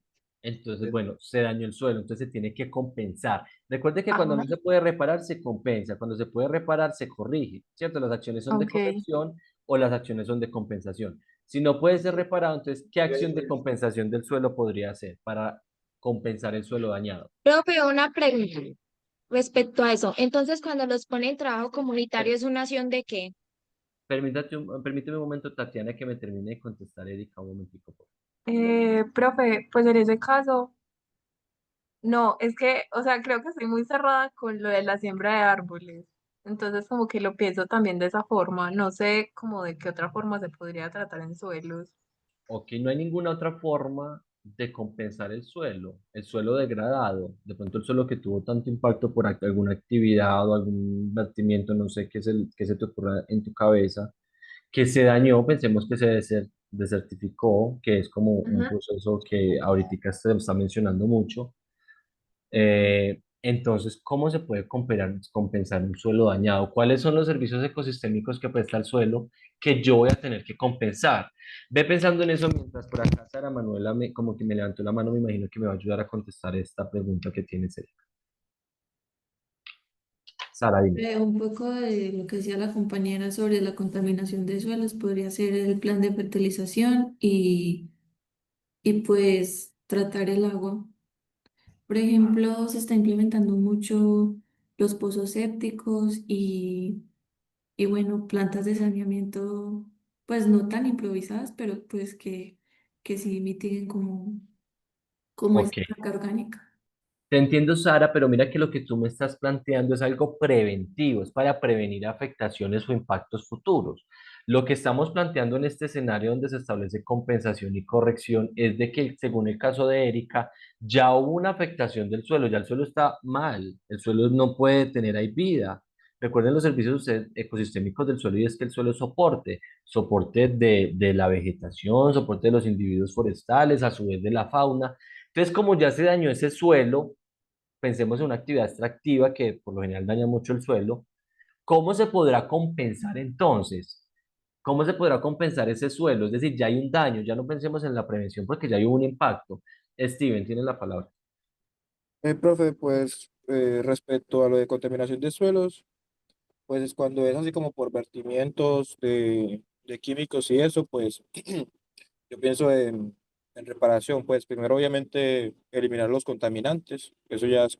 Entonces, bueno, se dañó el suelo, entonces se tiene que compensar. Recuerde que cuando Ajá, no se puede reparar, se compensa. Cuando se puede reparar, se corrige, ¿cierto? Las acciones son de ok. corrección o las acciones son de compensación. Si no puede ser reparado, entonces, ¿qué acción de compensación del suelo podría hacer para compensar el suelo dañado? Profe, una pregunta. respecto a eso. Entonces, cuando los pone en trabajo comunitario, ¿es una acción de qué? Permíteme un momento, Tatiana, que me termine de contestar Erika, un momentico, por favor. Profe, pues en ese caso, no, es que, o sea, creo que estoy muy cerrada con lo de la siembra de árboles. Entonces, como que lo pienso también de esa forma. No sé como de qué otra forma se podría tratar en suelos. Ok, no hay ninguna otra forma de compensar el suelo degradado, de pronto el suelo que tuvo tanto impacto por alguna actividad o algún vertimiento, no sé qué se te ocurra en tu cabeza, que se dañó, pensemos que se desertificó, que es como un Ajá. proceso que ahorita se está mencionando mucho. Entonces, ¿cómo se puede compensar un suelo dañado? ¿Cuáles son los servicios ecosistémicos que presta el suelo que yo voy a tener que compensar? Ve pensando en eso mientras por acá Sara Manuela como que me levantó la mano, me imagino que me va a ayudar a contestar esta pregunta que tiene Erika. Sara, dime. Un poco de lo que decía la compañera sobre la contaminación de suelos podría ser el plan de fertilización y pues tratar el agua. Por ejemplo, se está implementando mucho los pozos sépticos y bueno, plantas de saneamiento, pues no tan improvisadas, pero pues que sí mitiguen como esa Ok. carga orgánica. Te entiendo, Sara, pero mira que lo que tú me estás planteando es algo preventivo, es para prevenir afectaciones o impactos futuros. Lo que estamos planteando en este escenario donde se establece compensación y corrección es de que, según el caso de Erika, ya hubo una afectación del suelo, ya el suelo está mal, el suelo no puede tener ahí vida. Recuerden los servicios ecosistémicos del suelo y es que el suelo es soporte, soporte de la vegetación, soporte de los individuos forestales, a su vez de la fauna. Entonces, como ya se dañó ese suelo, pensemos en una actividad extractiva que por lo general daña mucho el suelo, ¿cómo se podrá compensar entonces? ¿Cómo se podrá compensar ese suelo? Es decir, ya hay un daño, ya no pensemos en la prevención porque ya hay un impacto. Steven, tienes la palabra. Profe, pues respecto a lo de contaminación de suelos, pues es cuando es así como por vertimientos de químicos y eso, pues yo pienso en reparación, pues primero obviamente eliminar los contaminantes, eso ya es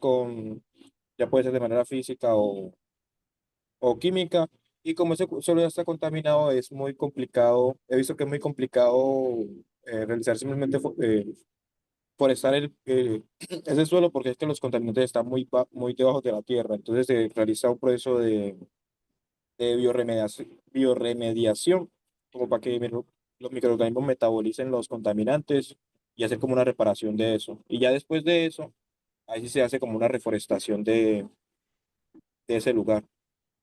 ya puede ser de manera física o química, y como ese suelo ya está contaminado es muy complicado, he visto que es muy complicado realizar simplemente forestar ese suelo porque es que los contaminantes están muy debajo de la tierra, entonces se realiza un proceso de bioremediación, como para que los microorganismos metabolicen los contaminantes y hacer como una reparación de eso. Y ya después de eso, ahí sí se hace como una reforestación de ese lugar.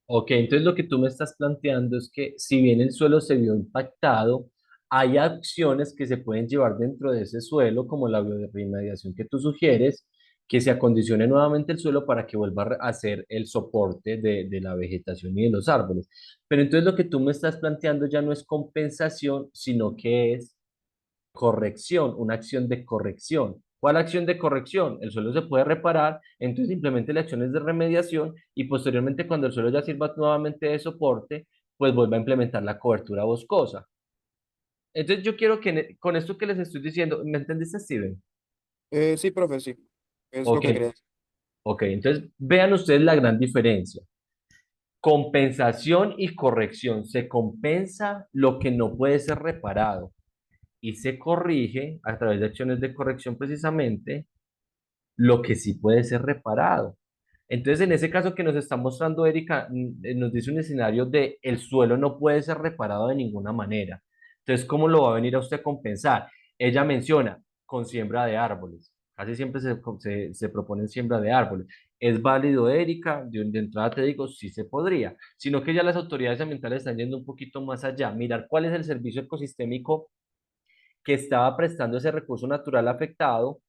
Ok, entonces lo que tú me estás planteando es que si bien el suelo se vio impactado, hay acciones que se pueden llevar dentro de ese suelo, como la bioremediación que tú sugieres, que se acondicione nuevamente el suelo para que vuelva a ser el soporte de la vegetación y de los árboles. Pero entonces lo que tú me estás planteando ya no es compensación, sino que es corrección, una acción de corrección. ¿Cuál acción de corrección? El suelo se puede reparar, entonces simplemente las acciones de remediación y posteriormente cuando el suelo ya sirva nuevamente de soporte, pues vuelva a implementar la cobertura boscosa. Entonces yo quiero que con esto que les estoy diciendo, ¿me entendiste, Steven? Sí, profe, sí, es lo Ok, que quería decir. ok, entonces vean ustedes la gran diferencia. Compensación y corrección. Se compensa lo que no puede ser reparado y se corrige a través de acciones de corrección precisamente lo que sí puede ser reparado. Entonces, en ese caso que nos está mostrando Erika, nos dice un escenario de el suelo no puede ser reparado de ninguna manera. Entonces, ¿cómo lo va a venir a usted a compensar? Ella menciona con siembra de árboles. Casi siempre se propone siembra de árboles. ¿Es válido, Erika? De entrada te digo, sí se podría, sino que ya las autoridades ambientales están yendo un poquito más allá, mirar cuál es el servicio ecosistémico que estaba prestando ese recurso natural afectado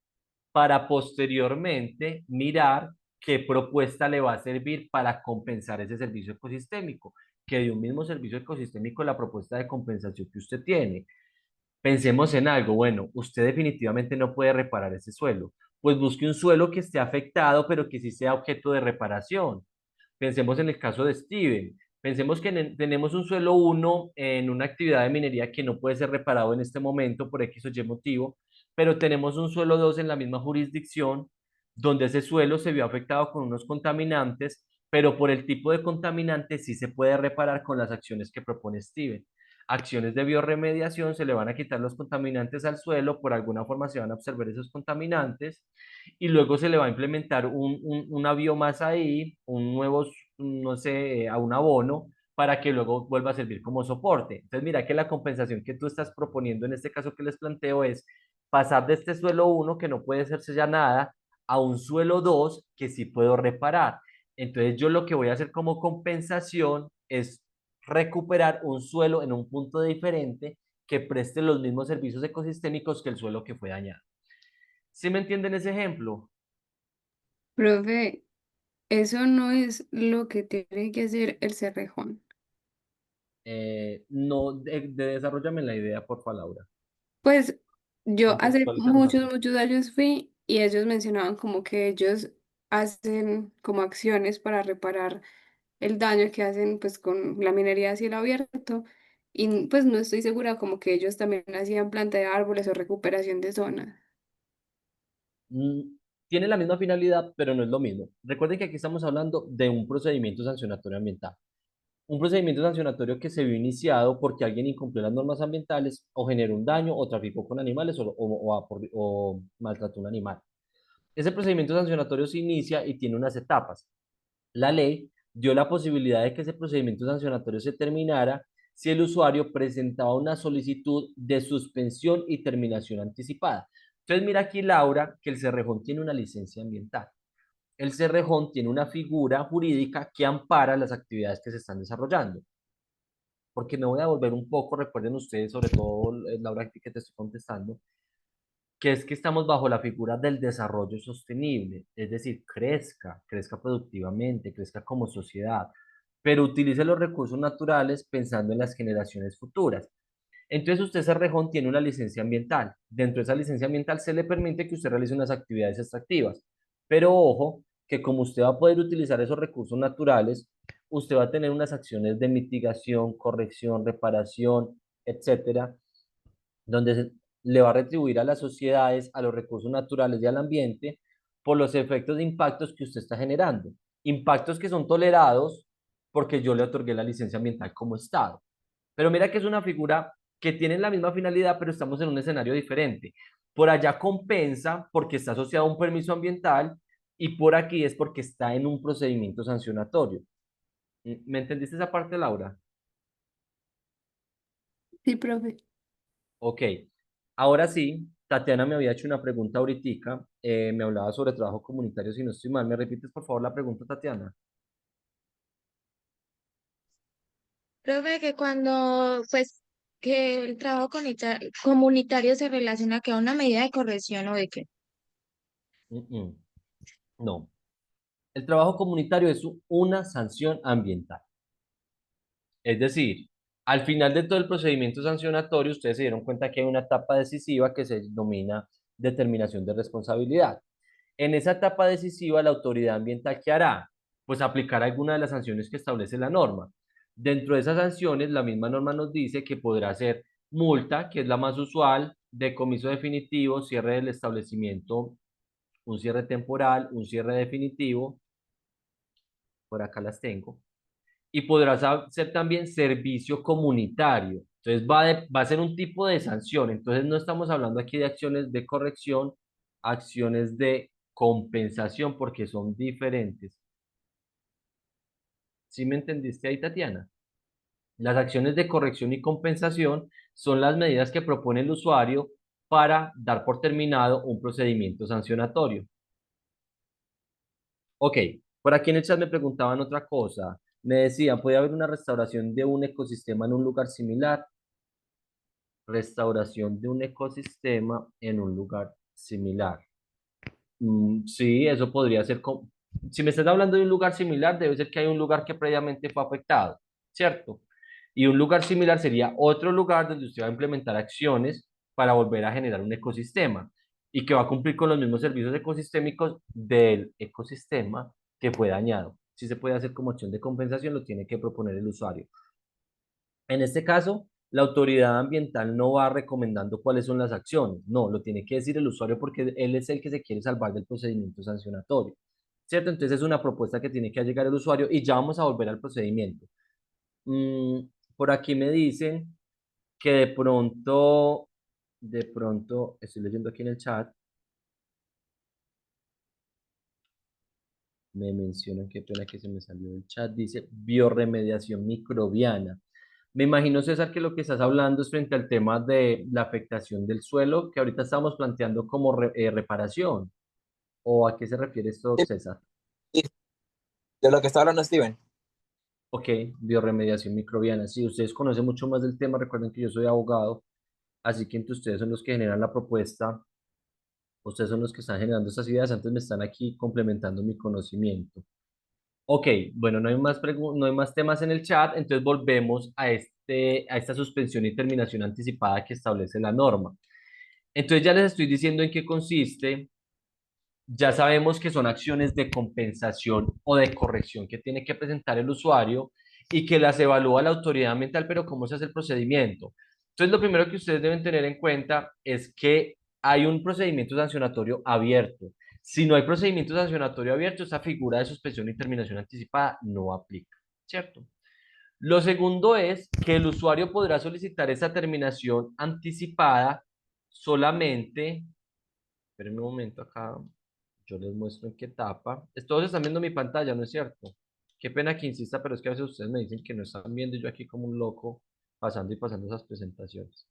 para posteriormente mirar qué propuesta le va a servir para compensar ese servicio ecosistémico, que de un mismo servicio ecosistémico la propuesta de compensación que usted tiene. Pensemos en algo, bueno, usted definitivamente no puede reparar ese suelo, pues busque un suelo que esté afectado, pero que sí sea objeto de reparación. Pensemos en el caso de Steven. Pensemos que tenemos un suelo uno en una actividad de minería que no puede ser reparado en este momento por X o Y motivo, pero tenemos un suelo 2 en la misma jurisdicción donde ese suelo se vio afectado con unos contaminantes, pero por el tipo de contaminante sí se puede reparar con las acciones que propone Steven. Acciones de biorremediación, se le van a quitar los contaminantes al suelo, por alguna forma se van a absorber esos contaminantes y luego se le va a implementar una biomasa ahí, un nuevo, no sé, a un abono para que luego vuelva a servir como soporte. Entonces, mira que la compensación que tú estás proponiendo en este caso que les planteo es pasar de este suelo 1 que no puede hacerse ya nada a un suelo 2 que sí puedo reparar. Entonces, yo lo que voy a hacer como compensación es recuperar un suelo en un punto diferente que preste los mismos servicios ecosistémicos que el suelo que fue dañado. ¿Sí me entienden ese ejemplo? Profe, eso no es lo que tiene que hacer el Cerrejón. No, desarrollame la idea, por favor, Laura. Pues yo hace Contextualízame la muchos años fui y ellos mencionaban como que ellos hacen como acciones para reparar el daño que hacen pues con la minería a cielo abierto y pues no estoy segura como que ellos también hacían planta de árboles o recuperación de zonas. Mm, Tiene la misma finalidad, pero no es lo mismo. Recuerden que aquí estamos hablando de un procedimiento sancionatorio ambiental. Un procedimiento sancionatorio que se vio iniciado porque alguien incumplió las normas ambientales o generó un daño o traficó con animales o maltrató a un animal. Ese procedimiento sancionatorio se inicia y tiene unas etapas. La ley dio la posibilidad de que ese procedimiento sancionatorio se terminara si el usuario presentaba una solicitud de suspensión y terminación anticipada. Entonces, mira aquí, Laura, que el Cerrejón tiene una licencia ambiental. El Cerrejón tiene una figura jurídica que ampara las actividades que se están desarrollando. Porque me voy a volver un poco, recuerden ustedes, sobre todo Laura, que te estoy contestando, que es que estamos bajo la figura del desarrollo sostenible, es decir, crezca productivamente, crezca como sociedad, pero utilice los recursos naturales pensando en las generaciones futuras. Entonces usted, Cerrejón, tiene una licencia ambiental. Dentro de esa licencia ambiental se le permite que usted realice unas actividades extractivas, pero ojo, que como usted va a poder utilizar esos recursos naturales, usted va a tener unas acciones de mitigación, corrección, reparación, etcétera, donde le va a retribuir a las sociedades, a los recursos naturales y al ambiente por los efectos de impactos que usted está generando. Impactos que son tolerados porque yo le otorgué la licencia ambiental como Estado. Pero mira que es una figura que tiene la misma finalidad, pero estamos en un escenario diferente. Por allá compensa porque está asociado a un permiso ambiental y por aquí es porque está en un procedimiento sancionatorio. ¿Me entendiste esa parte, Laura? Sí, profe. Ok, ahora sí, Tatiana me había hecho una pregunta ahorita, me hablaba sobre trabajo comunitario, si no estoy mal. ¿Me repites por favor la pregunta, Tatiana? Profe, que cuando, pues, que el trabajo comunitario se relaciona que a una medida de corrección o de qué. Mm, mm, No, el trabajo comunitario es una sanción ambiental. Es decir, al final de todo el procedimiento sancionatorio, ustedes se dieron cuenta que hay una etapa decisiva que se denomina determinación de responsabilidad. En esa etapa decisiva, la autoridad ambiental, ¿qué hará? Pues aplicar alguna de las sanciones que establece la norma. Dentro de esas sanciones, la misma norma nos dice que podrá ser multa, que es la más usual, decomiso definitivo, cierre del establecimiento, un cierre temporal, un cierre definitivo, por acá las tengo, y podrá ser también servicio comunitario. Entonces va a ser un tipo de sanción. Entonces no estamos hablando aquí de acciones de corrección, acciones de compensación, porque son diferentes. ¿Sí me entendiste ahí, Tatiana? Las acciones de corrección y compensación son las medidas que propone el usuario para dar por terminado un procedimiento sancionatorio. Ok, por aquí en el chat me preguntaban otra cosa. Me decían, ¿puede haber una restauración de un ecosistema en un lugar similar? Restauración de un ecosistema en un lugar similar. Sí, eso podría ser. Si me estás hablando de un lugar similar, debe ser que hay un lugar que previamente fue afectado, ¿cierto? Y un lugar similar sería otro lugar donde usted va a implementar acciones para volver a generar un ecosistema y que va a cumplir con los mismos servicios ecosistémicos del ecosistema que fue dañado. Si se puede hacer como acción de compensación, lo tiene que proponer el usuario. En este caso, la autoridad ambiental no va recomendando cuáles son las acciones, no, lo tiene que decir el usuario porque él es el que se quiere salvar del procedimiento sancionatorio, ¿cierto? Entonces es una propuesta que tiene que llegar el usuario y ya vamos a volver al procedimiento. Mm, por aquí me dicen que de pronto, estoy leyendo aquí en el chat, me mencionan, qué pena que se me salió del chat, dice biorremediación microbiana. Me imagino, César, que lo que estás hablando es frente al tema de la afectación del suelo, que ahorita estamos planteando como reparación. ¿O a qué se refiere esto, Sí, César? sí, de lo que está hablando Steven. Ok, biorremediación microbiana. Si ustedes conocen mucho más del tema, recuerden que yo soy abogado, así que entre ustedes son los que generan la propuesta, ustedes son los que están generando estas ideas, antes me están aquí complementando mi conocimiento. Ok, bueno, no hay más temas en el chat, entonces volvemos a esta suspensión y terminación anticipada que establece la norma. Entonces ya les estoy diciendo en qué consiste. Ya sabemos que son acciones de compensación o de corrección que tiene que presentar el usuario y que las evalúa la autoridad ambiental, pero ¿cómo se hace el procedimiento? Entonces, lo primero que ustedes deben tener en cuenta es que hay un procedimiento sancionatorio abierto. Si no hay procedimiento sancionatorio abierto, esa figura de suspensión y terminación anticipada no aplica, ¿cierto? Lo segundo es que el usuario podrá solicitar esa terminación anticipada solamente. Esperen un momento acá. Yo les muestro en qué etapa. Todos están viendo mi pantalla, ¿no es cierto? Qué pena que insista, pero es que a veces ustedes me dicen que no están viendo y yo aquí como un loco pasando y pasando esas presentaciones.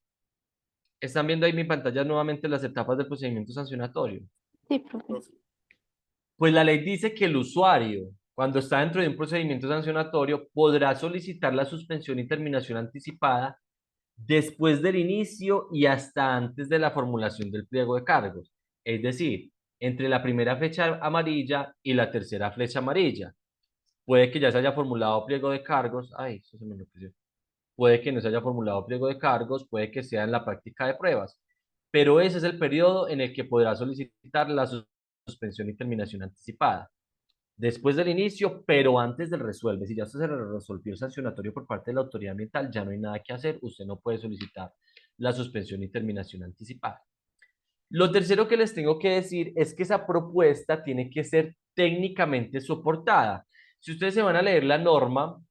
¿Están viendo ahí mi pantalla nuevamente las etapas del procedimiento sancionatorio? Sí, profe. Pues la ley dice que el usuario, cuando está dentro de un procedimiento sancionatorio, podrá solicitar la suspensión y terminación anticipada después del inicio y hasta antes de la formulación del pliego de cargos. Es decir, entre la primera flecha amarilla y la tercera flecha amarilla. Puede que ya se haya formulado pliego de cargos. Ay, eso se me enloqueció. Puede que no se haya formulado pliego de cargos, puede que sea en la práctica de pruebas. Pero ese es el periodo en el que podrá solicitar la suspensión y terminación anticipada. Después del inicio, pero antes del resuelve. Si ya usted se resolvió el sancionatorio por parte de la autoridad ambiental, ya no hay nada que hacer. Usted no puede solicitar la suspensión y terminación anticipada. Lo tercero que les tengo que decir es que esa propuesta tiene que ser técnicamente soportada. Si ustedes se van a leer la norma,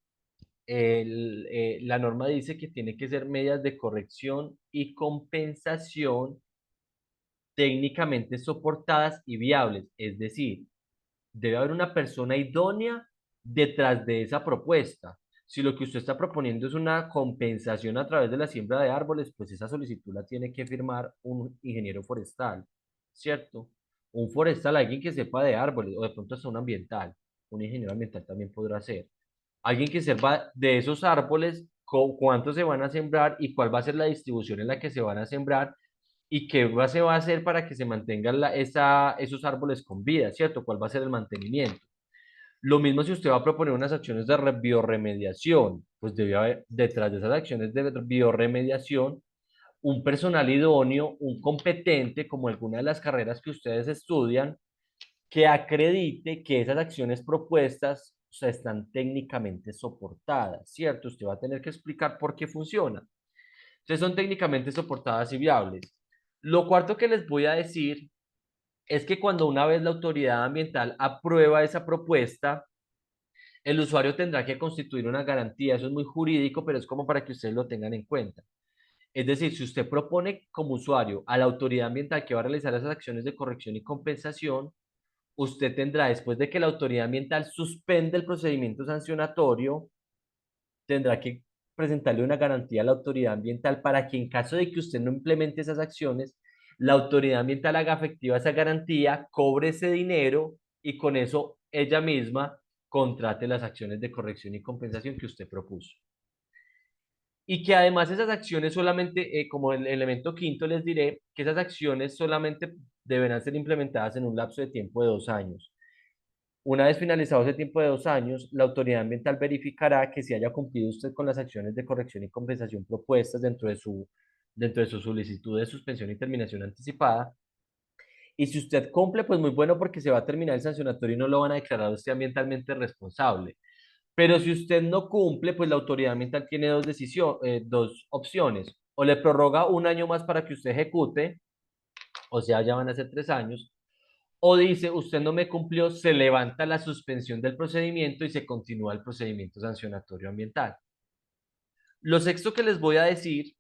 la norma dice que tiene que ser medidas de corrección y compensación técnicamente soportadas y viables. Es decir, debe haber una persona idónea detrás de esa propuesta. Si lo que usted está proponiendo es una compensación a través de la siembra de árboles, pues esa solicitud la tiene que firmar un ingeniero forestal, ¿cierto? Un forestal, alguien que sepa de árboles, o de pronto hasta un ambiental. Un ingeniero ambiental también podrá ser. Alguien que sepa de esos árboles, cuántos se van a sembrar y cuál va a ser la distribución en la que se van a sembrar y qué se va a hacer para que se mantengan esos árboles con vida, ¿cierto? ¿Cuál va a ser el mantenimiento? Lo mismo si usted va a proponer unas acciones de biorremediación, pues debe haber detrás de esas acciones de biorremediación un personal idóneo, un competente, como alguna de las carreras que ustedes estudian, que acredite que esas acciones propuestas, o sea, están técnicamente soportadas, ¿cierto? Usted va a tener que explicar por qué funciona. Entonces son técnicamente soportadas y viables. Lo cuarto que les voy a decir es que cuando una vez la autoridad ambiental aprueba esa propuesta, el usuario tendrá que constituir una garantía. Eso es muy jurídico, pero es como para que ustedes lo tengan en cuenta. Es decir, si usted propone como usuario a la autoridad ambiental que va a realizar esas acciones de corrección y compensación, usted tendrá, después de que la autoridad ambiental suspende el procedimiento sancionatorio, tendrá que presentarle una garantía a la autoridad ambiental para que en caso de que usted no implemente esas acciones, la autoridad ambiental haga efectiva esa garantía, cobre ese dinero y con eso ella misma contrate las acciones de corrección y compensación que usted propuso. Y que además esas acciones solamente, como el elemento quinto, les diré que esas acciones solamente deberán ser implementadas en un lapso de tiempo de 2 años. Una vez finalizado ese tiempo de 2 años, la autoridad ambiental verificará que se haya cumplido usted con las acciones de corrección y compensación propuestas dentro de su solicitud de suspensión y terminación anticipada. Y si usted cumple, pues muy bueno porque se va a terminar el sancionatorio y no lo van a declarar a usted ambientalmente responsable. Pero si usted no cumple, pues la autoridad ambiental tiene dos opciones. O le prorroga un año más para que usted ejecute, o sea, ya van a ser 3 años, o dice, usted no me cumplió, se levanta la suspensión del procedimiento y se continúa el procedimiento sancionatorio ambiental. Lo sexto que les voy a decir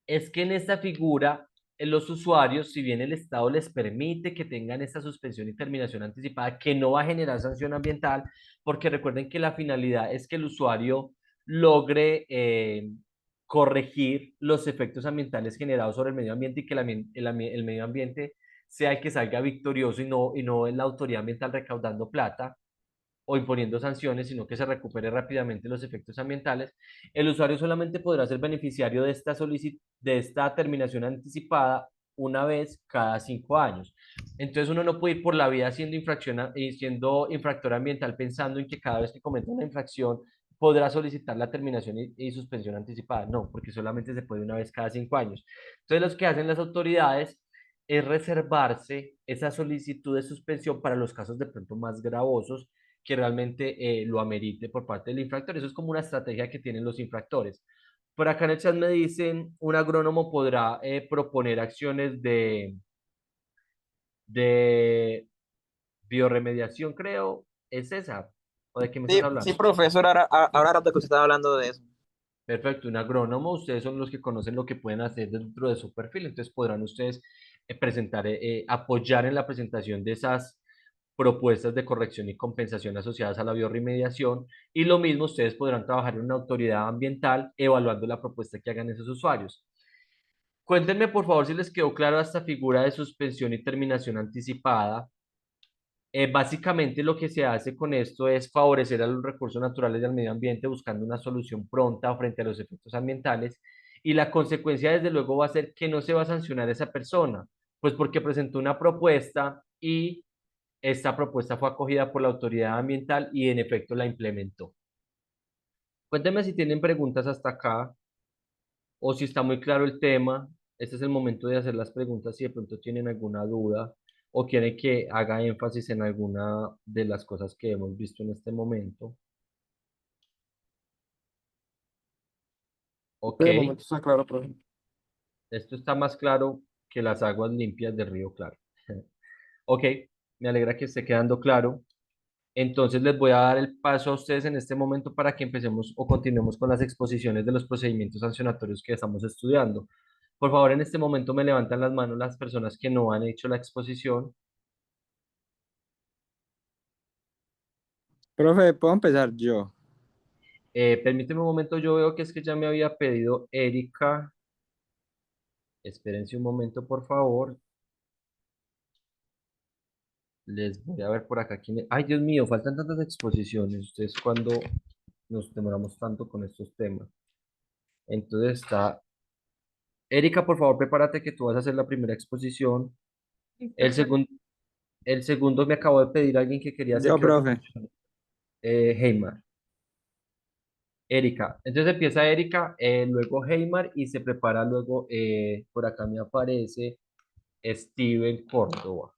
es que en esta figura, los usuarios, si bien el Estado les permite que tengan esta suspensión y terminación anticipada, que no va a generar sanción ambiental, porque recuerden que la finalidad es que el usuario logre corregir los efectos ambientales generados sobre el medio ambiente y que el medio ambiente sea el que salga victorioso y no la autoridad ambiental recaudando plata o imponiendo sanciones, sino que se recupere rápidamente los efectos ambientales. El usuario solamente podrá ser beneficiario de esta terminación anticipada una vez cada 5 años. Entonces uno no puede ir por la vida siendo infractor ambiental pensando en que cada vez que cometa una infracción podrá solicitar la terminación y suspensión anticipada. No, porque solamente se puede una vez cada 5 años. Entonces lo que hacen las autoridades es reservarse esa solicitud de suspensión para los casos de pronto más gravosos que realmente lo amerite por parte del infractor. Eso es como una estrategia que tienen los infractores. Por acá en el chat me dicen, un agrónomo podrá proponer acciones de bioremediación, creo. ¿Es esa? ¿O de qué me estás Sí, sí, hablando? profesor, ahora rato que usted estaba hablando de eso. Perfecto, un agrónomo, ustedes son los que conocen lo que pueden hacer dentro de su perfil, entonces podrán ustedes apoyar en la presentación de esas propuestas de corrección y compensación asociadas a la biorremediación y lo mismo ustedes podrán trabajar en una autoridad ambiental evaluando la propuesta que hagan esos usuarios. Cuéntenme por favor si les quedó clara esta figura de suspensión y terminación anticipada. Básicamente lo que se hace con esto es favorecer a los recursos naturales y al medio ambiente buscando una solución pronta frente a los efectos ambientales y la consecuencia desde luego va a ser que no se va a sancionar a esa persona, pues porque presentó una propuesta y esta propuesta fue acogida por la autoridad ambiental y en efecto la implementó. Cuéntenme si tienen preguntas hasta acá o si está muy claro el tema. Este es el momento de hacer las preguntas si de pronto tienen alguna duda o quieren que haga énfasis en alguna de las cosas que hemos visto en este momento. Ok, De momento está claro, profe. esto está más claro que las aguas limpias del río Claro. Ok, me alegra que esté quedando claro. Entonces les voy a dar el paso a ustedes en este momento para que empecemos o continuemos con las exposiciones de los procedimientos sancionatorios que estamos estudiando. Por favor, en este momento me levantan las manos las personas que no han hecho la exposición. Profe, ¿puedo empezar yo? Permíteme un momento, yo veo que es que ya me había pedido Erika. Espérense un momento, por favor. Les voy a ver por acá quién. Ay, Dios mío, faltan tantas exposiciones. Ustedes cuando nos demoramos tanto con estos temas. Entonces está Erika, por favor, prepárate que tú vas a hacer la primera exposición. Listo, El segundo, el segundo me acabó de pedir alguien que quería hacer, Yo, creo que profe. Heimar. Erika. Entonces empieza Erika, luego Heimar y se prepara luego, por acá me aparece Steven Córdoba.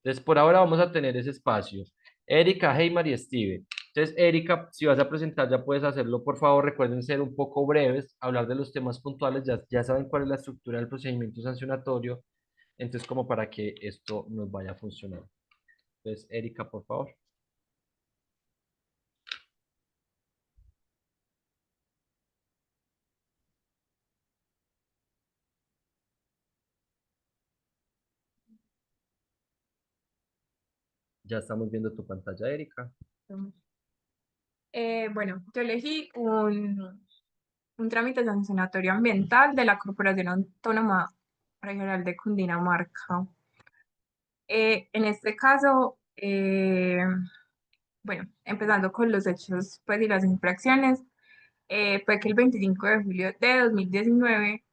Entonces por ahora vamos a tener ese espacio. Erika, Heimar y Steven. Entonces, Erika, si vas a presentar, ya puedes hacerlo, por favor. Recuerden ser un poco breves, hablar de los temas puntuales. Ya saben cuál es la estructura del procedimiento sancionatorio. Entonces, como para que esto nos vaya a funcionar. Entonces, Erika, por favor. Ya estamos viendo tu pantalla, Erika. Bueno, yo elegí un trámite sancionatorio ambiental de la Corporación Autónoma Regional de Cundinamarca. En este caso, bueno, empezando con los hechos pues, y las infracciones, fue que el 25 de julio de 2019,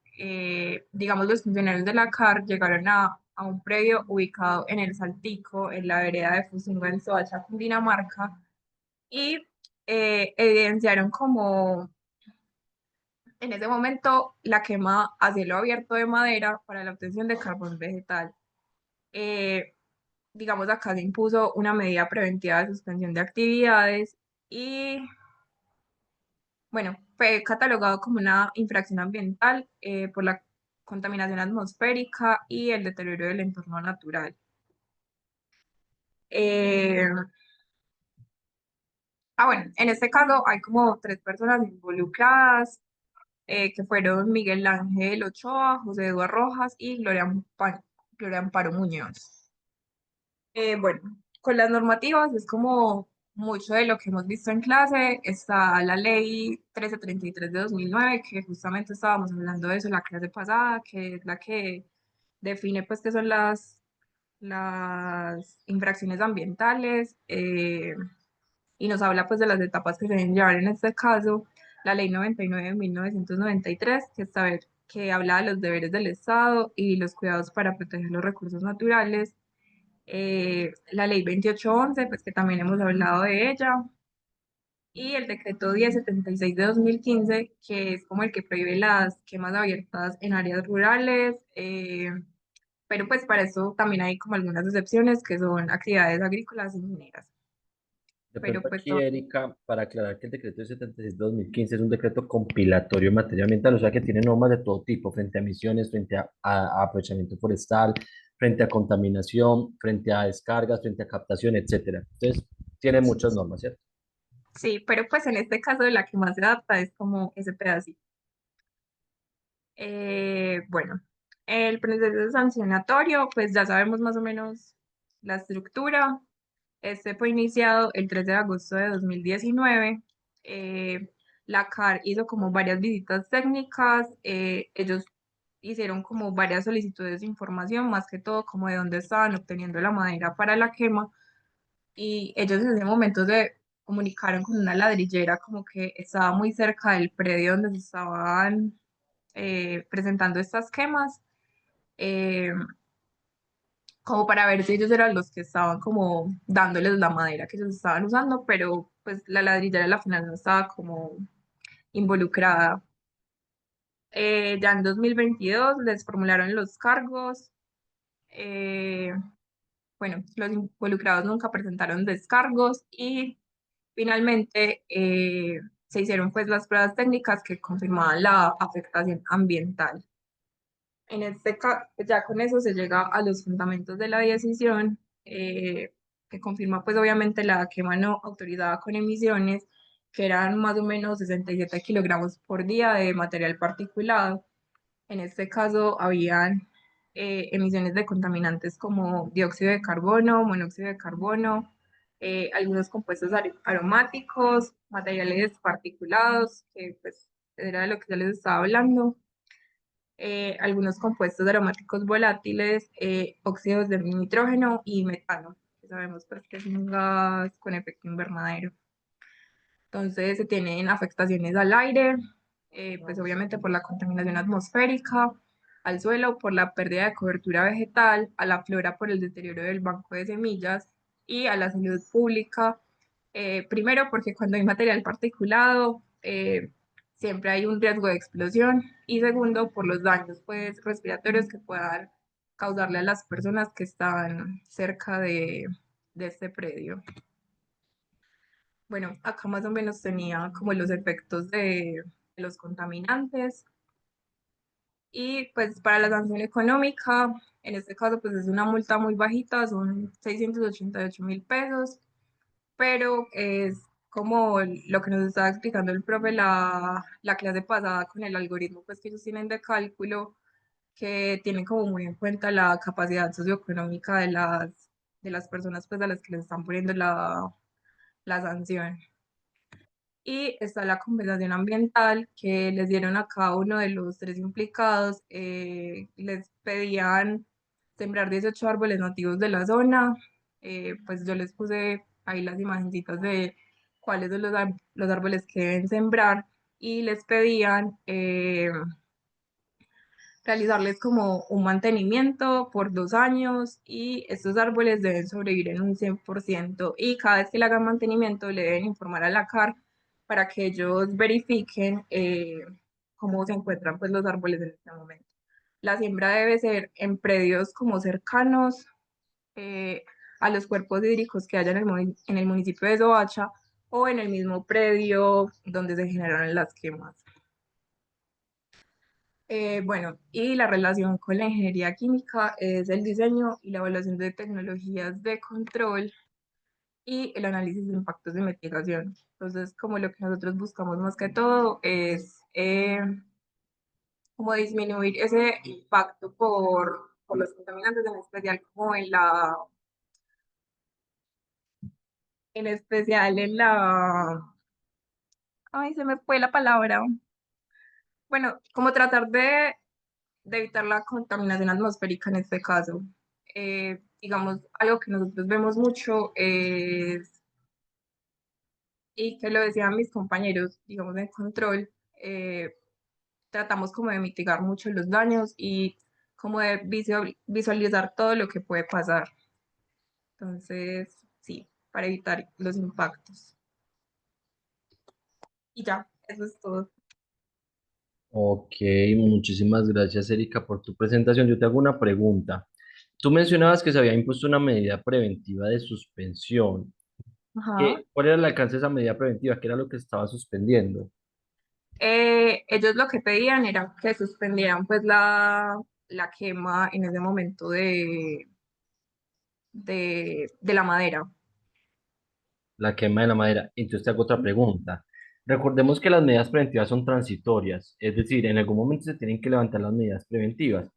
digamos, los funcionarios de la CAR llegaron a un predio ubicado en el Saltico, en la vereda de Fusingo, en Soacha, Cundinamarca, y evidenciaron como en ese momento la quema a cielo abierto de madera para la obtención de carbón vegetal. Eh, digamos, acá se impuso una medida preventiva de suspensión de actividades y Bueno, fue catalogado como una infracción ambiental por la contaminación atmosférica y el deterioro del entorno natural. Eh, bueno, en este caso hay como 3 personas involucradas, que fueron Miguel Ángel Ochoa, José Eduardo Rojas y Gloria Amparo Muñoz. Bueno, con las normativas es como mucho de lo que hemos visto en clase. Está la ley 1333 de 2009, que justamente estábamos hablando de eso en la clase pasada, que es la que define pues qué son las infracciones ambientales, y nos habla pues de las etapas que se deben llevar en este caso. La ley 99 de 1993, que habla de los deberes del Estado y los cuidados para proteger los recursos naturales. La ley 2811, pues que también hemos hablado de ella, y el decreto 1076 de 2015, que es como el que prohíbe las quemas abiertas en áreas rurales, pero pues para eso también hay como algunas excepciones que son actividades agrícolas y mineras. De Pero pronto pues aquí, Erika, para aclarar que el decreto de 76 de 2015 es un decreto compilatorio en materia ambiental, o sea que tiene normas de todo tipo, frente a emisiones, frente a aprovechamiento forestal, frente a contaminación, frente a descargas, frente a captación, etcétera. Entonces, tiene muchas normas, ¿cierto? sí, pero pues en este caso la que más se adapta es como ese pedacito. Bueno, el proceso sancionatorio, pues ya sabemos más o menos la estructura. Este fue iniciado el 3 de agosto de 2019. La CAR hizo como varias visitas técnicas. Ellos hicieron como varias solicitudes de información, más que todo como de dónde estaban obteniendo la madera para la quema. Y ellos en ese momento se comunicaron con una ladrillera como que estaba muy cerca del predio donde se estaban presentando estas quemas, eh, como para ver si ellos eran los que estaban como dándoles la madera que ellos estaban usando, pero pues la ladrillera a la final no estaba como involucrada. Ya en 2022 les formularon los cargos. eh, bueno, los involucrados nunca presentaron descargos y finalmente se hicieron pues las pruebas técnicas que confirmaban la afectación ambiental. En este caso, ya con eso se llega a los fundamentos de la decisión, que confirma pues obviamente la quema no autorizada con emisiones, que eran más o menos 67 kilogramos por día de material particulado. En este caso habían emisiones de contaminantes como dióxido de carbono, monóxido de carbono, algunos compuestos aromáticos, materiales particulados, que pues era de lo que ya les estaba hablando, algunos compuestos aromáticos volátiles, óxidos de nitrógeno y metano, que sabemos pues que es un gas con efecto invernadero. Entonces se tienen afectaciones al aire, pues obviamente por la contaminación atmosférica, al suelo por la pérdida de cobertura vegetal, a la flora por el deterioro del banco de semillas y a la salud pública. Primero porque cuando hay material particulado, siempre hay un riesgo de explosión, y segundo por los daños pues respiratorios que puedan causarle a las personas que están cerca de este predio. Bueno, acá más o menos tenía como los efectos de los contaminantes. Y pues para la sanción económica, en este caso pues es una multa muy bajita, son 688.000 pesos, pero es como lo que nos estaba explicando el profe la clase pasada con el algoritmo pues que ellos tienen de cálculo, que tienen como muy en cuenta la capacidad socioeconómica de las personas pues a las que les están poniendo la sanción. Y está la compensación ambiental que les dieron a cada uno de los 3 implicados. Les pedían sembrar 18 árboles nativos de la zona. Pues yo les puse ahí las imagencitas de cuáles son los árboles que deben sembrar, y les pedían realizarles como un mantenimiento por 2 años, y estos árboles deben sobrevivir en un 100%, y cada vez que le hagan mantenimiento le deben informar a la CAR para que ellos verifiquen cómo se encuentran pues los árboles en este momento. La siembra debe ser en predios como cercanos a los cuerpos hídricos que haya en el municipio de Soacha, o en el mismo predio donde se generaron las quemas. Bueno, y la relación con la ingeniería química es el diseño y la evaluación de tecnologías de control y el análisis de impactos de mitigación. Entonces, como lo que nosotros buscamos más que todo es como disminuir ese impacto por los contaminantes, en especial como en la, ay, se me fue la palabra. Bueno, como tratar de evitar la contaminación atmosférica en este caso. Digamos, algo que nosotros vemos mucho es, y que lo decían mis compañeros, digamos, en control, tratamos como de mitigar mucho los daños y como de visualizar todo lo que puede pasar. Entonces, sí, para evitar los impactos. Y ya, eso es todo. Ok, muchísimas gracias, Erika, por tu presentación. Yo te hago una pregunta. Tú mencionabas que se había impuesto una medida preventiva de suspensión. Ajá. ¿Cuál era el alcance de esa medida preventiva? ¿Qué era lo que estaba suspendiendo? Ellos lo que pedían era que suspendieran pues la quema en ese momento de la madera. La quema de la madera. Entonces te hago otra pregunta. Recordemos que las medidas preventivas son transitorias, es decir, en algún momento se tienen que levantar las medidas preventivas.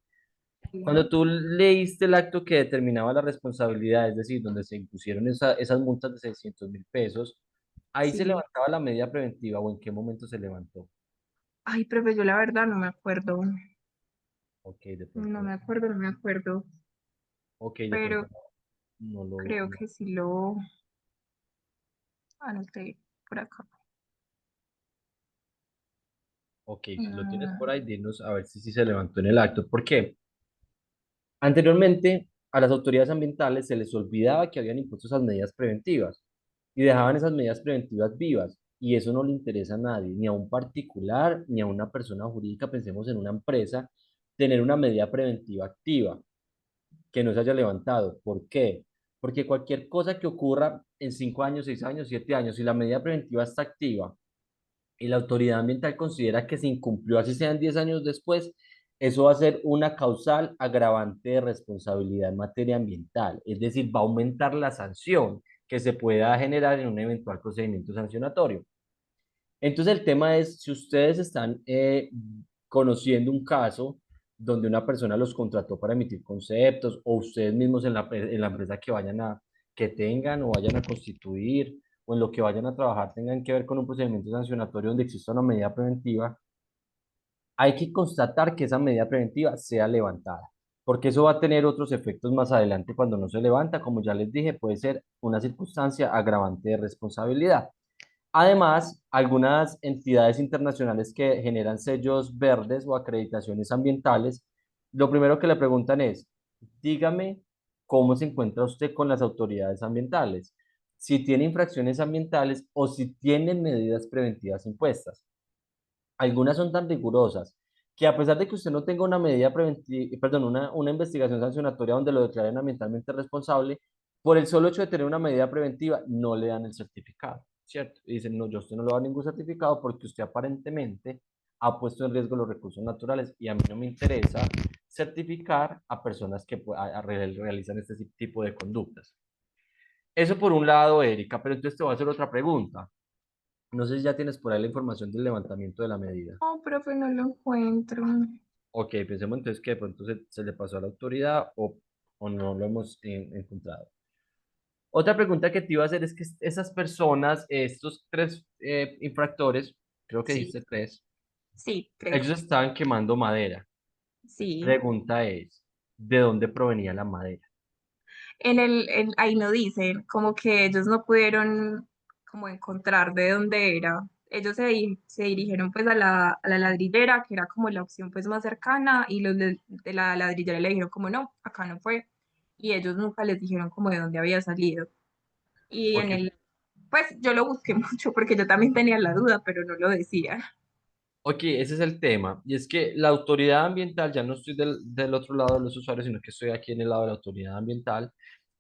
Cuando tú leíste el acto que determinaba la responsabilidad, es decir, donde se impusieron esas multas de 600.000 pesos, ¿ahí se Sí. levantaba la medida preventiva o en qué momento se levantó? Ay, profe, yo la verdad no me acuerdo. Ok, de No pronto, me acuerdo, no me acuerdo. ok, de Pero pronto no lo, creo que sí lo anoté por acá. ok, si lo tienes por Mm, ahí, dinos a ver si sí se levantó en el acto. ¿Por qué? Anteriormente, a las autoridades ambientales se les olvidaba que habían impuesto esas medidas preventivas y dejaban esas medidas preventivas vivas. Y eso no le interesa a nadie, ni a un particular, ni a una persona jurídica, pensemos en una empresa, tener una medida preventiva activa que no se haya levantado. ¿Por qué? Porque cualquier cosa que ocurra en 5 años, 6 años, 7 años, si la medida preventiva está activa y la autoridad ambiental considera que se incumplió, así sean 10 años después, eso va a ser una causal agravante de responsabilidad en materia ambiental. Es decir, va a aumentar la sanción que se pueda generar en un eventual procedimiento sancionatorio. Entonces, el tema es, si ustedes están conociendo un caso donde una persona los contrató para emitir conceptos o ustedes mismos en la empresa que tengan o vayan a constituir o en lo que vayan a trabajar tengan que ver con un procedimiento sancionatorio donde exista una medida preventiva, hay que constatar que esa medida preventiva sea levantada, porque eso va a tener otros efectos más adelante cuando no se levanta, como ya les dije, puede ser una circunstancia agravante de responsabilidad. Además, algunas entidades internacionales que generan sellos verdes o acreditaciones ambientales, lo primero que le preguntan es, dígame cómo se encuentra usted con las autoridades ambientales, si tiene infracciones ambientales o si tiene medidas preventivas impuestas. Algunas son tan rigurosas que a pesar de que usted no tenga una medida preventiva, perdón, una investigación sancionatoria donde lo declaren ambientalmente responsable, por el solo hecho de tener una medida preventiva, no le dan el certificado, ¿cierto? Y dicen, no, yo a usted no le voy a dar ningún certificado porque usted aparentemente ha puesto en riesgo los recursos naturales y a mí no me interesa certificar a personas que realizan este tipo de conductas. Eso por un lado, Erika, pero entonces te voy a hacer otra pregunta. No sé si ya tienes por ahí la información del levantamiento de la medida. No, profe, no lo encuentro. Ok, pensemos entonces que de pronto se le pasó a la autoridad o no lo hemos encontrado. Otra pregunta que te iba a hacer es que esas personas, estos tres infractores, creo que Sí, dijiste tres, sí, ellos tres. estaban quemando madera. Sí. Pregunta es, ¿de dónde provenía la madera? Ahí no dicen, como que ellos no pudieron como encontrar de dónde era. Ellos se dirigieron pues a la ladrillera, que era como la opción pues más cercana, y los de la ladrillera le dijeron como no, acá no fue. Y ellos nunca les dijeron como de dónde había salido. Y Ok, pues yo lo busqué mucho porque yo también tenía la duda, pero no lo decía. ok, ese es el tema. Y es que la autoridad ambiental, ya no estoy del otro lado de los usuarios, sino que estoy aquí en el lado de la autoridad ambiental.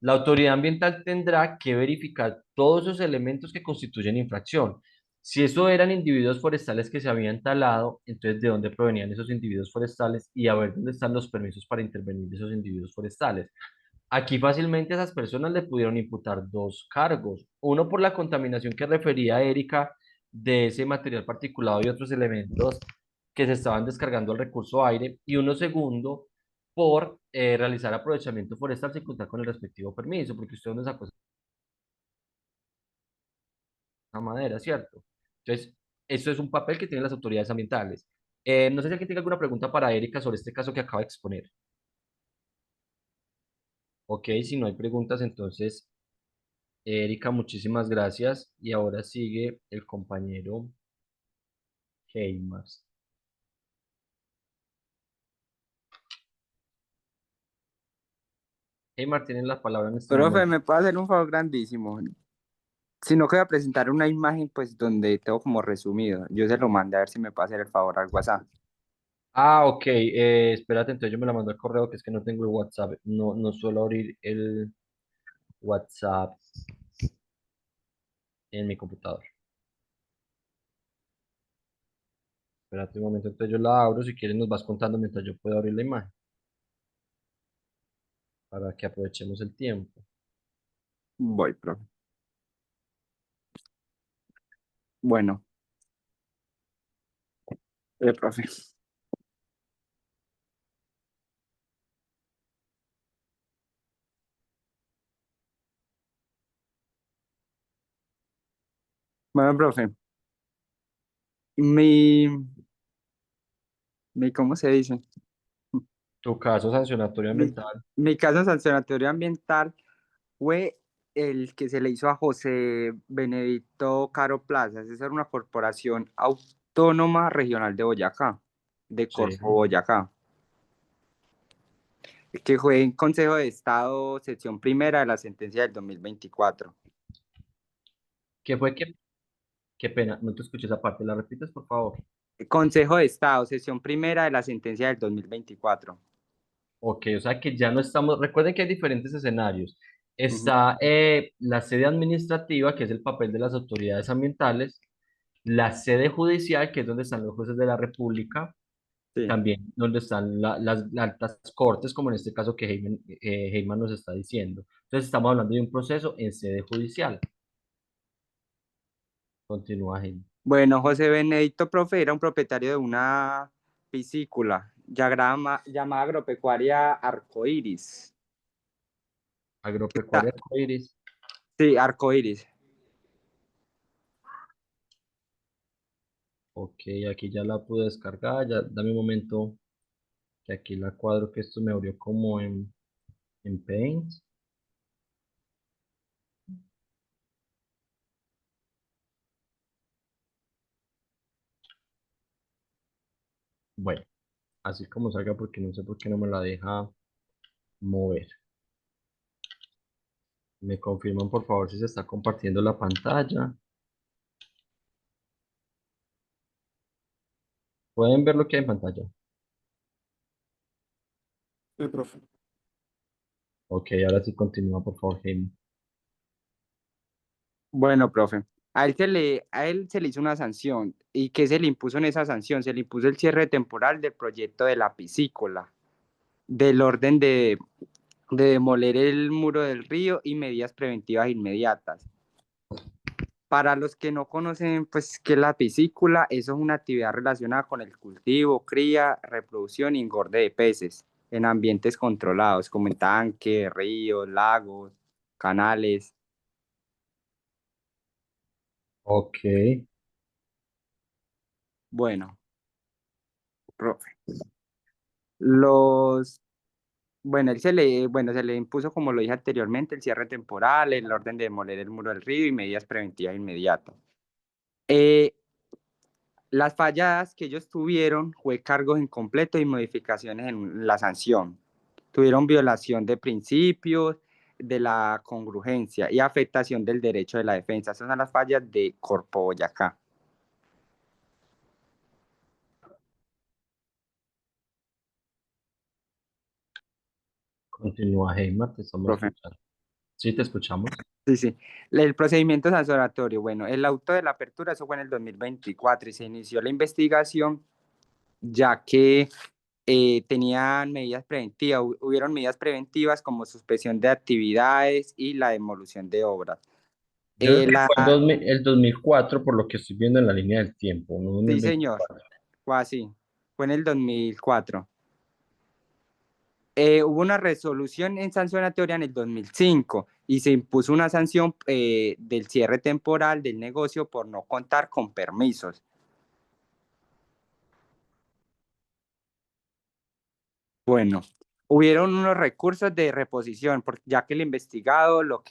La autoridad ambiental tendrá que verificar todos esos elementos que constituyen infracción. Si eso eran individuos forestales que se habían talado, entonces de dónde provenían esos individuos forestales y a ver dónde están los permisos para intervenir de esos individuos forestales. Aquí fácilmente a esas personas le pudieron imputar dos cargos. Uno por la contaminación que refería Erika de ese material particulado y otros elementos que se estaban descargando al recurso aire. Y uno segundo por realizar aprovechamiento forestal sin contar con el respectivo permiso, porque usted dónde sacó esa madera, ¿cierto? Entonces, eso es un papel que tienen las autoridades ambientales. No sé si alguien tiene alguna pregunta para Erika sobre este caso que acaba de exponer. Ok, si no hay preguntas, entonces Erika, muchísimas gracias. Y ahora sigue el compañero Heimar. Heimar tiene la palabra en este Profe, momento. ¿me puede hacer un favor grandísimo? Sino que voy a presentar una imagen, pues, donde tengo como resumido. Yo se lo mandé a ver si me puede hacer el favor al WhatsApp. Ah, ok. Espérate, entonces yo me la mando al correo, que es que no tengo el WhatsApp. No, no suelo abrir el WhatsApp en mi computador. Espérate un momento, entonces yo la abro. Si quieres, nos vas contando mientras yo puedo abrir la imagen para que aprovechemos el tiempo. Voy, profe. Bueno, profe. Bueno, profe, mi, ¿cómo se dice? Tu caso sancionatorio Mi, ambiental. mi caso sancionatorio ambiental fue el que se le hizo a José Benedicto Caro Plazas. Esa era una corporación autónoma regional de Boyacá, de Sí. Corfo, Boyacá, que fue en Consejo de Estado, sección primera de la sentencia del 2024. ¿Qué fue que Qué pena, no te escuché esa parte. ¿La repites, por favor? Consejo de Estado, sección primera de la sentencia del 2024. Ok, o sea que ya no estamos. Recuerden que hay diferentes escenarios. Ujú. Está la sede administrativa, que es el papel de las autoridades ambientales, la sede judicial, que es donde están los jueces de la República, Sí. también donde están las altas cortes, como en este caso que Heyman nos está diciendo. Entonces estamos hablando de un proceso en sede judicial. Continúa, Heyman. Bueno, José Benedicto, profe, era un propietario de una piscícula llamada Agropecuaria Arcoíris. Agropecuaria Iris. Sí, Arcoíris. Ok, aquí ya la pude descargar. Ya, dame un momento que aquí la cuadro, que esto me abrió como en Paint. Bueno, así como salga, porque no sé por qué no me la deja mover. Me confirman por favor si se está compartiendo la pantalla. ¿Pueden ver lo que hay en pantalla? Sí, profe. Ok, ahora sí continúa por favor, Jaime. Bueno, profe, a él se le hizo una sanción. ¿Y qué se le impuso en esa sanción? Se le impuso el cierre temporal del proyecto de la piscícola, del orden de demoler el muro del río y medidas preventivas inmediatas. Para los que no conocen, pues, qué es la piscícula, eso es una actividad relacionada con el cultivo, cría, reproducción y engorde de peces en ambientes controlados, como en tanques, ríos, lagos, canales. Ok, Bueno, profe, los, bueno, se le impuso, como lo dije anteriormente, el cierre temporal, el orden de demoler el muro del río y medidas preventivas inmediatas. Eh, Las falladas que ellos tuvieron fue cargos incompletos y modificaciones en la sanción. Tuvieron violación de principios, de la congruencia y afectación del derecho de la defensa. Esas son las fallas de Corpo Boyacá. continúa, Jaime, te estamos Profe. escuchando. Sí, te escuchamos. Sí, sí. El procedimiento sancionatorio, bueno, el auto de la apertura, eso fue en el 2024 y se inició la investigación ya que tenían medidas preventivas, hubieron medidas preventivas como suspensión de actividades y la demolición de obras. Yo creo que La, fue el 2004, por lo que estoy viendo en la línea del tiempo, no sí, señor, 2024. fue así, fue en el 2004. Hubo una resolución en sancionatoria en el 2005 y se impuso una sanción del cierre temporal del negocio por no contar con permisos. Bueno, hubieron unos recursos de reposición, ya que el investigado lo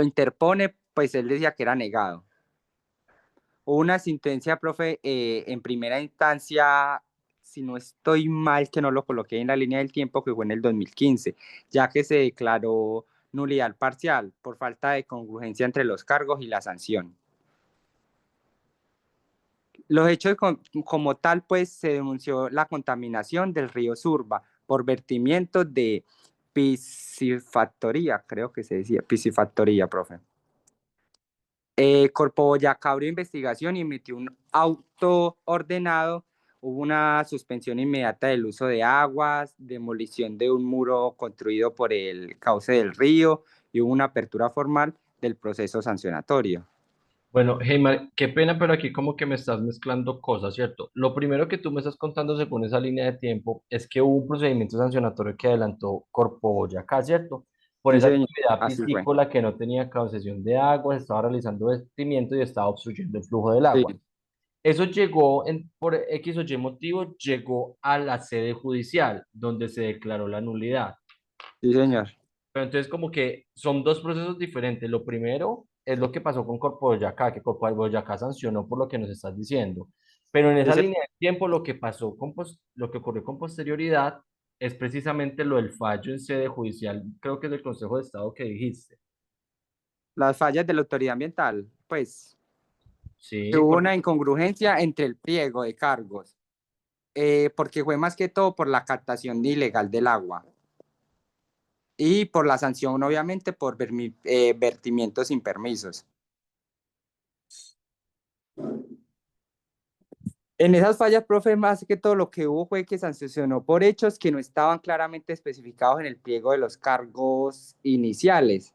interpone, pues él decía que era negado. Hubo una sentencia, profe, en primera instancia, si no estoy mal, que no lo coloqué en la línea del tiempo, que fue en el 2015, ya que se declaró nulidad parcial por falta de congruencia entre los cargos y la sanción. Los hechos como tal, pues se denunció la contaminación del río Surba por vertimiento de piscifactoría, creo que se decía, piscifactoría, profe. Corpo Boyacá abrió investigación y emitió un auto ordenado. Hubo una suspensión inmediata del uso de aguas, demolición de un muro construido por el cauce del río y hubo una apertura formal del proceso sancionatorio. Bueno, Heymar, qué pena, pero aquí como que me estás mezclando cosas, ¿cierto? Lo primero que tú me estás contando según esa línea de tiempo es que hubo un procedimiento sancionatorio que adelantó Corpo Boyacá, ¿cierto? Por Sí, esa señor, actividad así fue. piscícola que no tenía concesión de agua, estaba realizando vertimiento y estaba obstruyendo el flujo del Sí, agua. Eso llegó, por X o Y motivo, llegó a la sede judicial, donde se declaró la nulidad. sí, señor. Pero entonces como que son dos procesos diferentes. Lo primero es lo que pasó con Corpo Boyacá, que Corpo Boyacá sancionó por lo que nos estás diciendo. Pero en esa Ese- línea de tiempo lo que pasó lo que ocurrió con posterioridad es precisamente lo del fallo en sede judicial, creo que es del Consejo de Estado que dijiste. las fallas de la autoridad ambiental, pues Sí, hubo porque una incongruencia entre el pliego de cargos, porque fue más que todo por la captación ilegal del agua y por la sanción, obviamente, por vertimientos sin permisos. En esas fallas, profe, más que todo lo que hubo fue que sancionó por hechos que no estaban claramente especificados en el pliego de los cargos iniciales.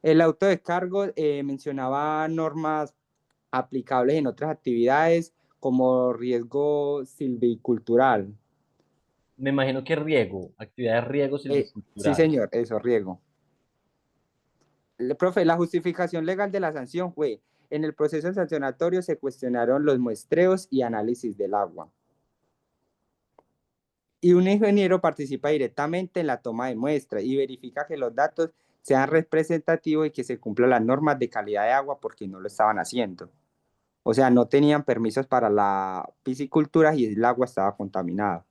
El auto de cargo mencionaba normas aplicables en otras actividades como riesgo silvicultural. me imagino que riego, actividad de riego Sí, silvicultural. señor, eso, riego. Profe, la justificación legal de la sanción fue, en el proceso sancionatorio se cuestionaron los muestreos y análisis del agua. Y un ingeniero participa directamente en la toma de muestras y verifica que los datos sean representativos y que se cumplan las normas de calidad de agua porque no lo estaban haciendo. O sea, no tenían permisos para la piscicultura y el agua estaba contaminada.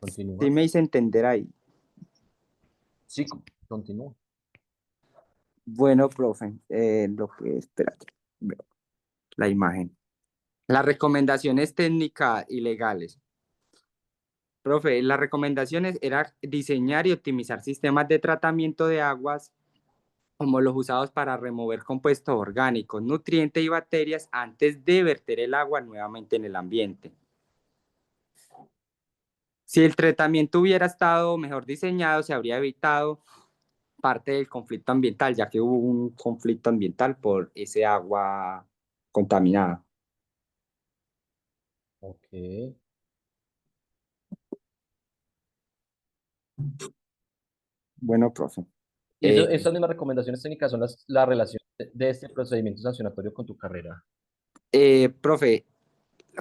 Sí Continúa. me hice entender ahí. Sí, continúa. Bueno, profe, espérate, veo la imagen. Las recomendaciones técnicas y legales. Profe, las recomendaciones era diseñar y optimizar sistemas de tratamiento de aguas como los usados para remover compuestos orgánicos, nutrientes y bacterias antes de verter el agua nuevamente en el ambiente. Si el tratamiento hubiera estado mejor diseñado, se habría evitado parte del conflicto ambiental, ya que hubo un conflicto ambiental por ese agua contaminada. Ok. Bueno, profe. Y eso, estas mismas recomendaciones técnicas son la relación de este procedimiento sancionatorio con tu carrera. Profe,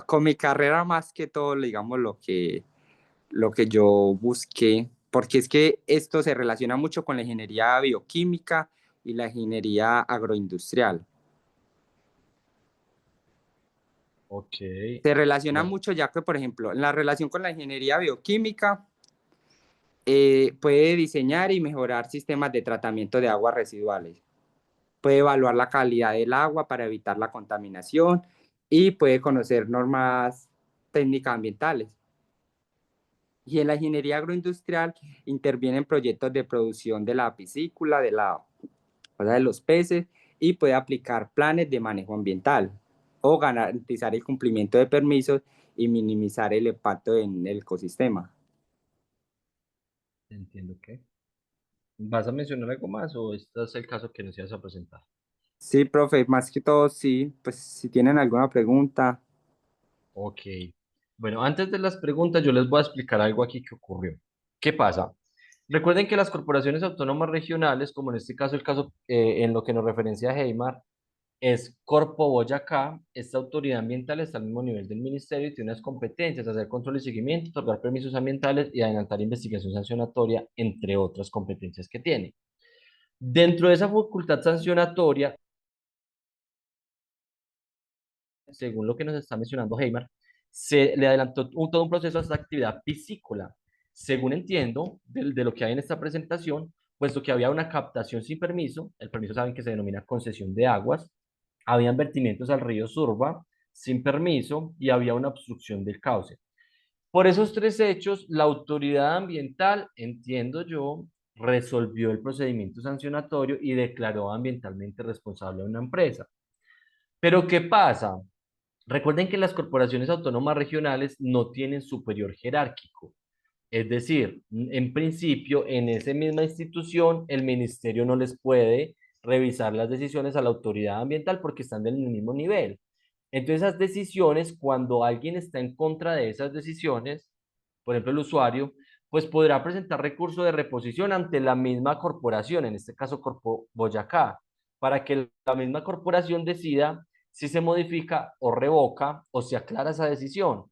con mi carrera más que todo, digamos, lo que yo busqué, porque es que esto se relaciona mucho con la ingeniería bioquímica y la ingeniería agroindustrial. Ok. Se relaciona Bueno, mucho ya que, por ejemplo, en la relación con la ingeniería bioquímica, puede diseñar y mejorar sistemas de tratamiento de aguas residuales. Puede evaluar la calidad del agua para evitar la contaminación y puede conocer normas técnicas ambientales. Y en la ingeniería agroindustrial interviene en proyectos de producción de la piscícula, o sea, de los peces, y puede aplicar planes de manejo ambiental o garantizar el cumplimiento de permisos y minimizar el impacto en el ecosistema. Entiendo que. ¿Vas a mencionar algo más o este es el caso que nos ibas a presentar? Sí, profe, más que todo, sí, pues si tienen alguna pregunta. Ok. Bueno, antes de las preguntas, yo les voy a explicar algo aquí que ocurrió. ¿Qué pasa? Recuerden que las corporaciones autónomas regionales, como en este caso el caso en lo que nos referencia a Heimar, es Corpo Boyacá. Esta autoridad ambiental está al mismo nivel del ministerio y tiene unas competencias: hacer control y seguimiento, otorgar permisos ambientales y adelantar investigación sancionatoria, entre otras competencias que tiene. Dentro de esa facultad sancionatoria, según lo que nos está mencionando Heimar, se le adelantó todo un proceso de actividad piscícola. Según entiendo de lo que hay en esta presentación, puesto que había una captación sin permiso, el permiso saben que se denomina concesión de aguas, habían vertimientos al río Surba sin permiso y había una obstrucción del cauce. Por esos tres hechos, la autoridad ambiental, entiendo yo, resolvió el procedimiento sancionatorio y declaró ambientalmente responsable a una empresa. Pero ¿qué pasa? Recuerden que las corporaciones autónomas regionales no tienen superior jerárquico. Es decir, en principio, en esa misma institución, el ministerio no les puede revisar las decisiones a la autoridad ambiental porque están del mismo nivel. Entonces, esas decisiones, cuando alguien está en contra de esas decisiones, por ejemplo, el usuario, pues podrá presentar recurso de reposición ante la misma corporación, en este caso Corpo Boyacá, para que la misma corporación decida si se modifica o revoca o se aclara esa decisión.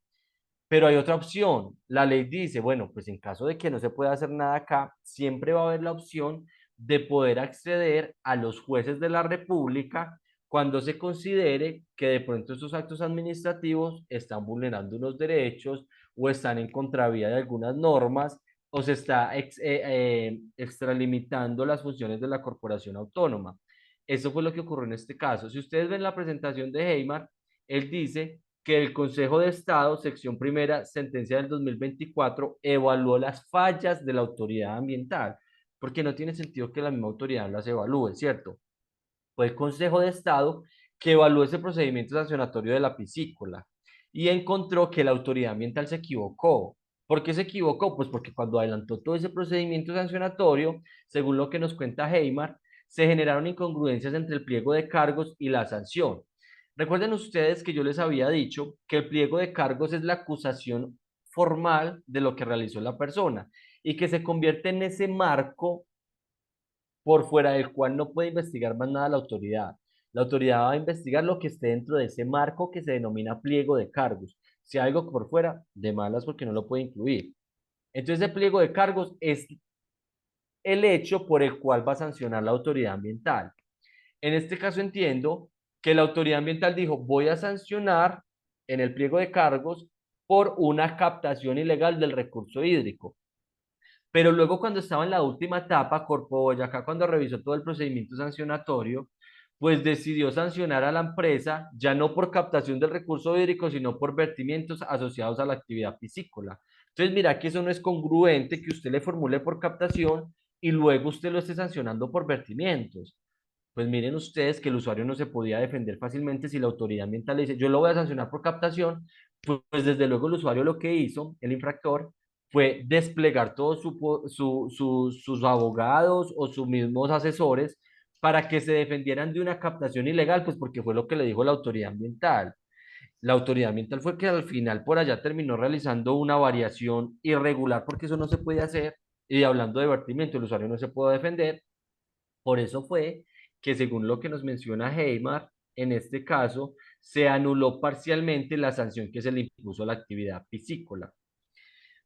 Pero hay otra opción. La ley dice, bueno, pues en caso de que no se pueda hacer nada acá, siempre va a haber la opción de poder acceder a los jueces de la República cuando se considere que de pronto estos actos administrativos están vulnerando unos derechos o están en contravía de algunas normas o se está extralimitando las funciones de la corporación autónoma. Eso fue lo que ocurrió en este caso. Si ustedes ven la presentación de Heymar, él dice que el Consejo de Estado, sección primera, sentencia del 2024, evaluó las fallas de la autoridad ambiental, porque no tiene sentido que la misma autoridad las evalúe, ¿cierto? Fue el Consejo de Estado que evaluó ese procedimiento sancionatorio de la piscícola y encontró que la autoridad ambiental se equivocó. ¿Por qué se equivocó? Pues porque cuando adelantó todo ese procedimiento sancionatorio, según lo que nos cuenta Heymar, se generaron incongruencias entre el pliego de cargos y la sanción. Recuerden ustedes que yo les había dicho que el pliego de cargos es la acusación formal de lo que realizó la persona y que se convierte en ese marco por fuera del cual no puede investigar más nada la autoridad. La autoridad va a investigar lo que esté dentro de ese marco que se denomina pliego de cargos. Si hay algo por fuera, de malas porque no lo puede incluir. Entonces, el pliego de cargos es el hecho por el cual va a sancionar la autoridad ambiental. En este caso entiendo que la autoridad ambiental dijo, voy a sancionar en el pliego de cargos por una captación ilegal del recurso hídrico. Pero luego cuando estaba en la última etapa, Corpo Boyacá, cuando revisó todo el procedimiento sancionatorio, pues decidió sancionar a la empresa ya no por captación del recurso hídrico, sino por vertimientos asociados a la actividad piscícola. Entonces, mira que eso no es congruente que usted le formule por captación y luego usted lo esté sancionando por vertimientos. Pues miren ustedes que el usuario no se podía defender fácilmente si la autoridad ambiental le dice, yo lo voy a sancionar por captación, pues desde luego el usuario lo que hizo, el infractor, fue desplegar todos sus abogados o sus mismos asesores para que se defendieran de una captación ilegal, pues porque fue lo que le dijo la autoridad ambiental. La autoridad ambiental fue que al final por allá terminó realizando una variación irregular, porque eso no se puede hacer, y hablando de vertimiento, el usuario no se puede defender. Por eso fue que, según lo que nos menciona Heymar, en este caso, se anuló parcialmente la sanción que se le impuso a la actividad piscícola.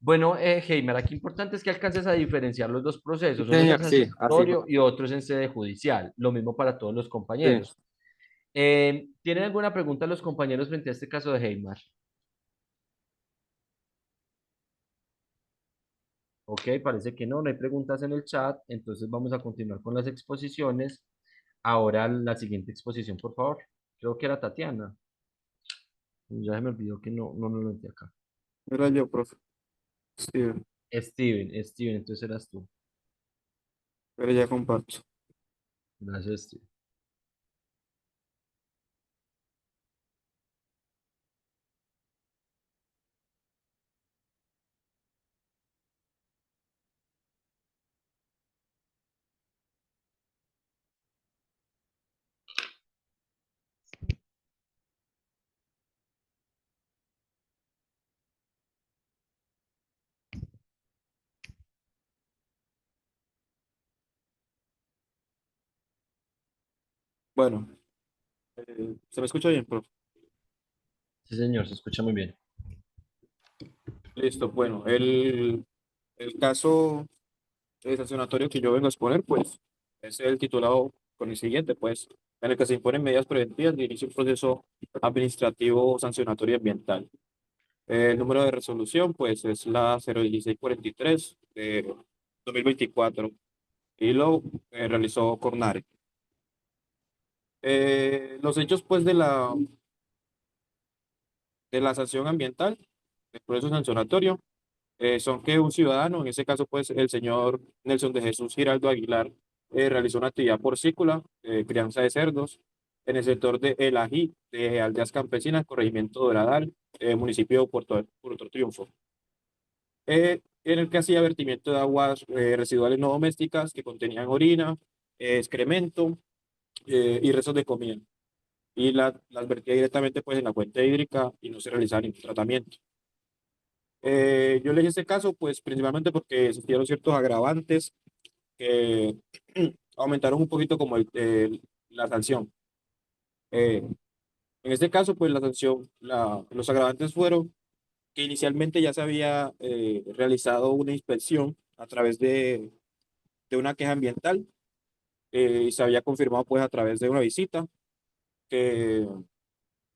Bueno, Heymar, aquí importante es que alcances a diferenciar los dos procesos. Uno es el Señor, sí, así. sancionatorio y otro es en sede judicial. Lo mismo para todos los Sí. compañeros. ¿Tienen alguna pregunta los compañeros frente a este caso de Heymar? Ok, parece que no hay preguntas en el chat, entonces vamos a continuar con las exposiciones. Ahora la siguiente exposición, por favor. Creo que era Tatiana. Ya se me olvidó que no lo metí acá. Era yo, profe. Sí, Steven, entonces eras tú. pero ya comparto. Gracias, Steven. Bueno, ¿se me escucha bien, profe? Sí, señor, se escucha muy bien. Listo, bueno, el caso sancionatorio que yo vengo a exponer, pues, es el titulado con el siguiente, pues, en el que se imponen medidas preventivas de inicio de un proceso administrativo sancionatorio ambiental. El número de resolución, pues, es la 01643 de 2024 y lo realizó Cornare. Los hechos, pues, de la sanción ambiental, del proceso sancionatorio, son que un ciudadano, en ese caso, pues, el señor Nelson de Jesús Giraldo Aguilar, realizó una actividad porcícola, crianza de cerdos, en el sector de El Ají, de Aldeas Campesinas, corregimiento Doradal, municipio de Puerto Triunfo, en el que hacía vertimiento de aguas residuales no domésticas que contenían orina, excremento y restos de comida, y las vertía directamente, pues, en la fuente hídrica y no se realizaba ningún tratamiento. Yo elegí este caso, pues, principalmente porque existieron ciertos agravantes que aumentaron un poquito como la sanción. Eh, en este caso, pues, la sanción, los agravantes fueron que inicialmente ya se había realizado una inspección a través de una queja ambiental, y se había confirmado, pues, a través de una visita que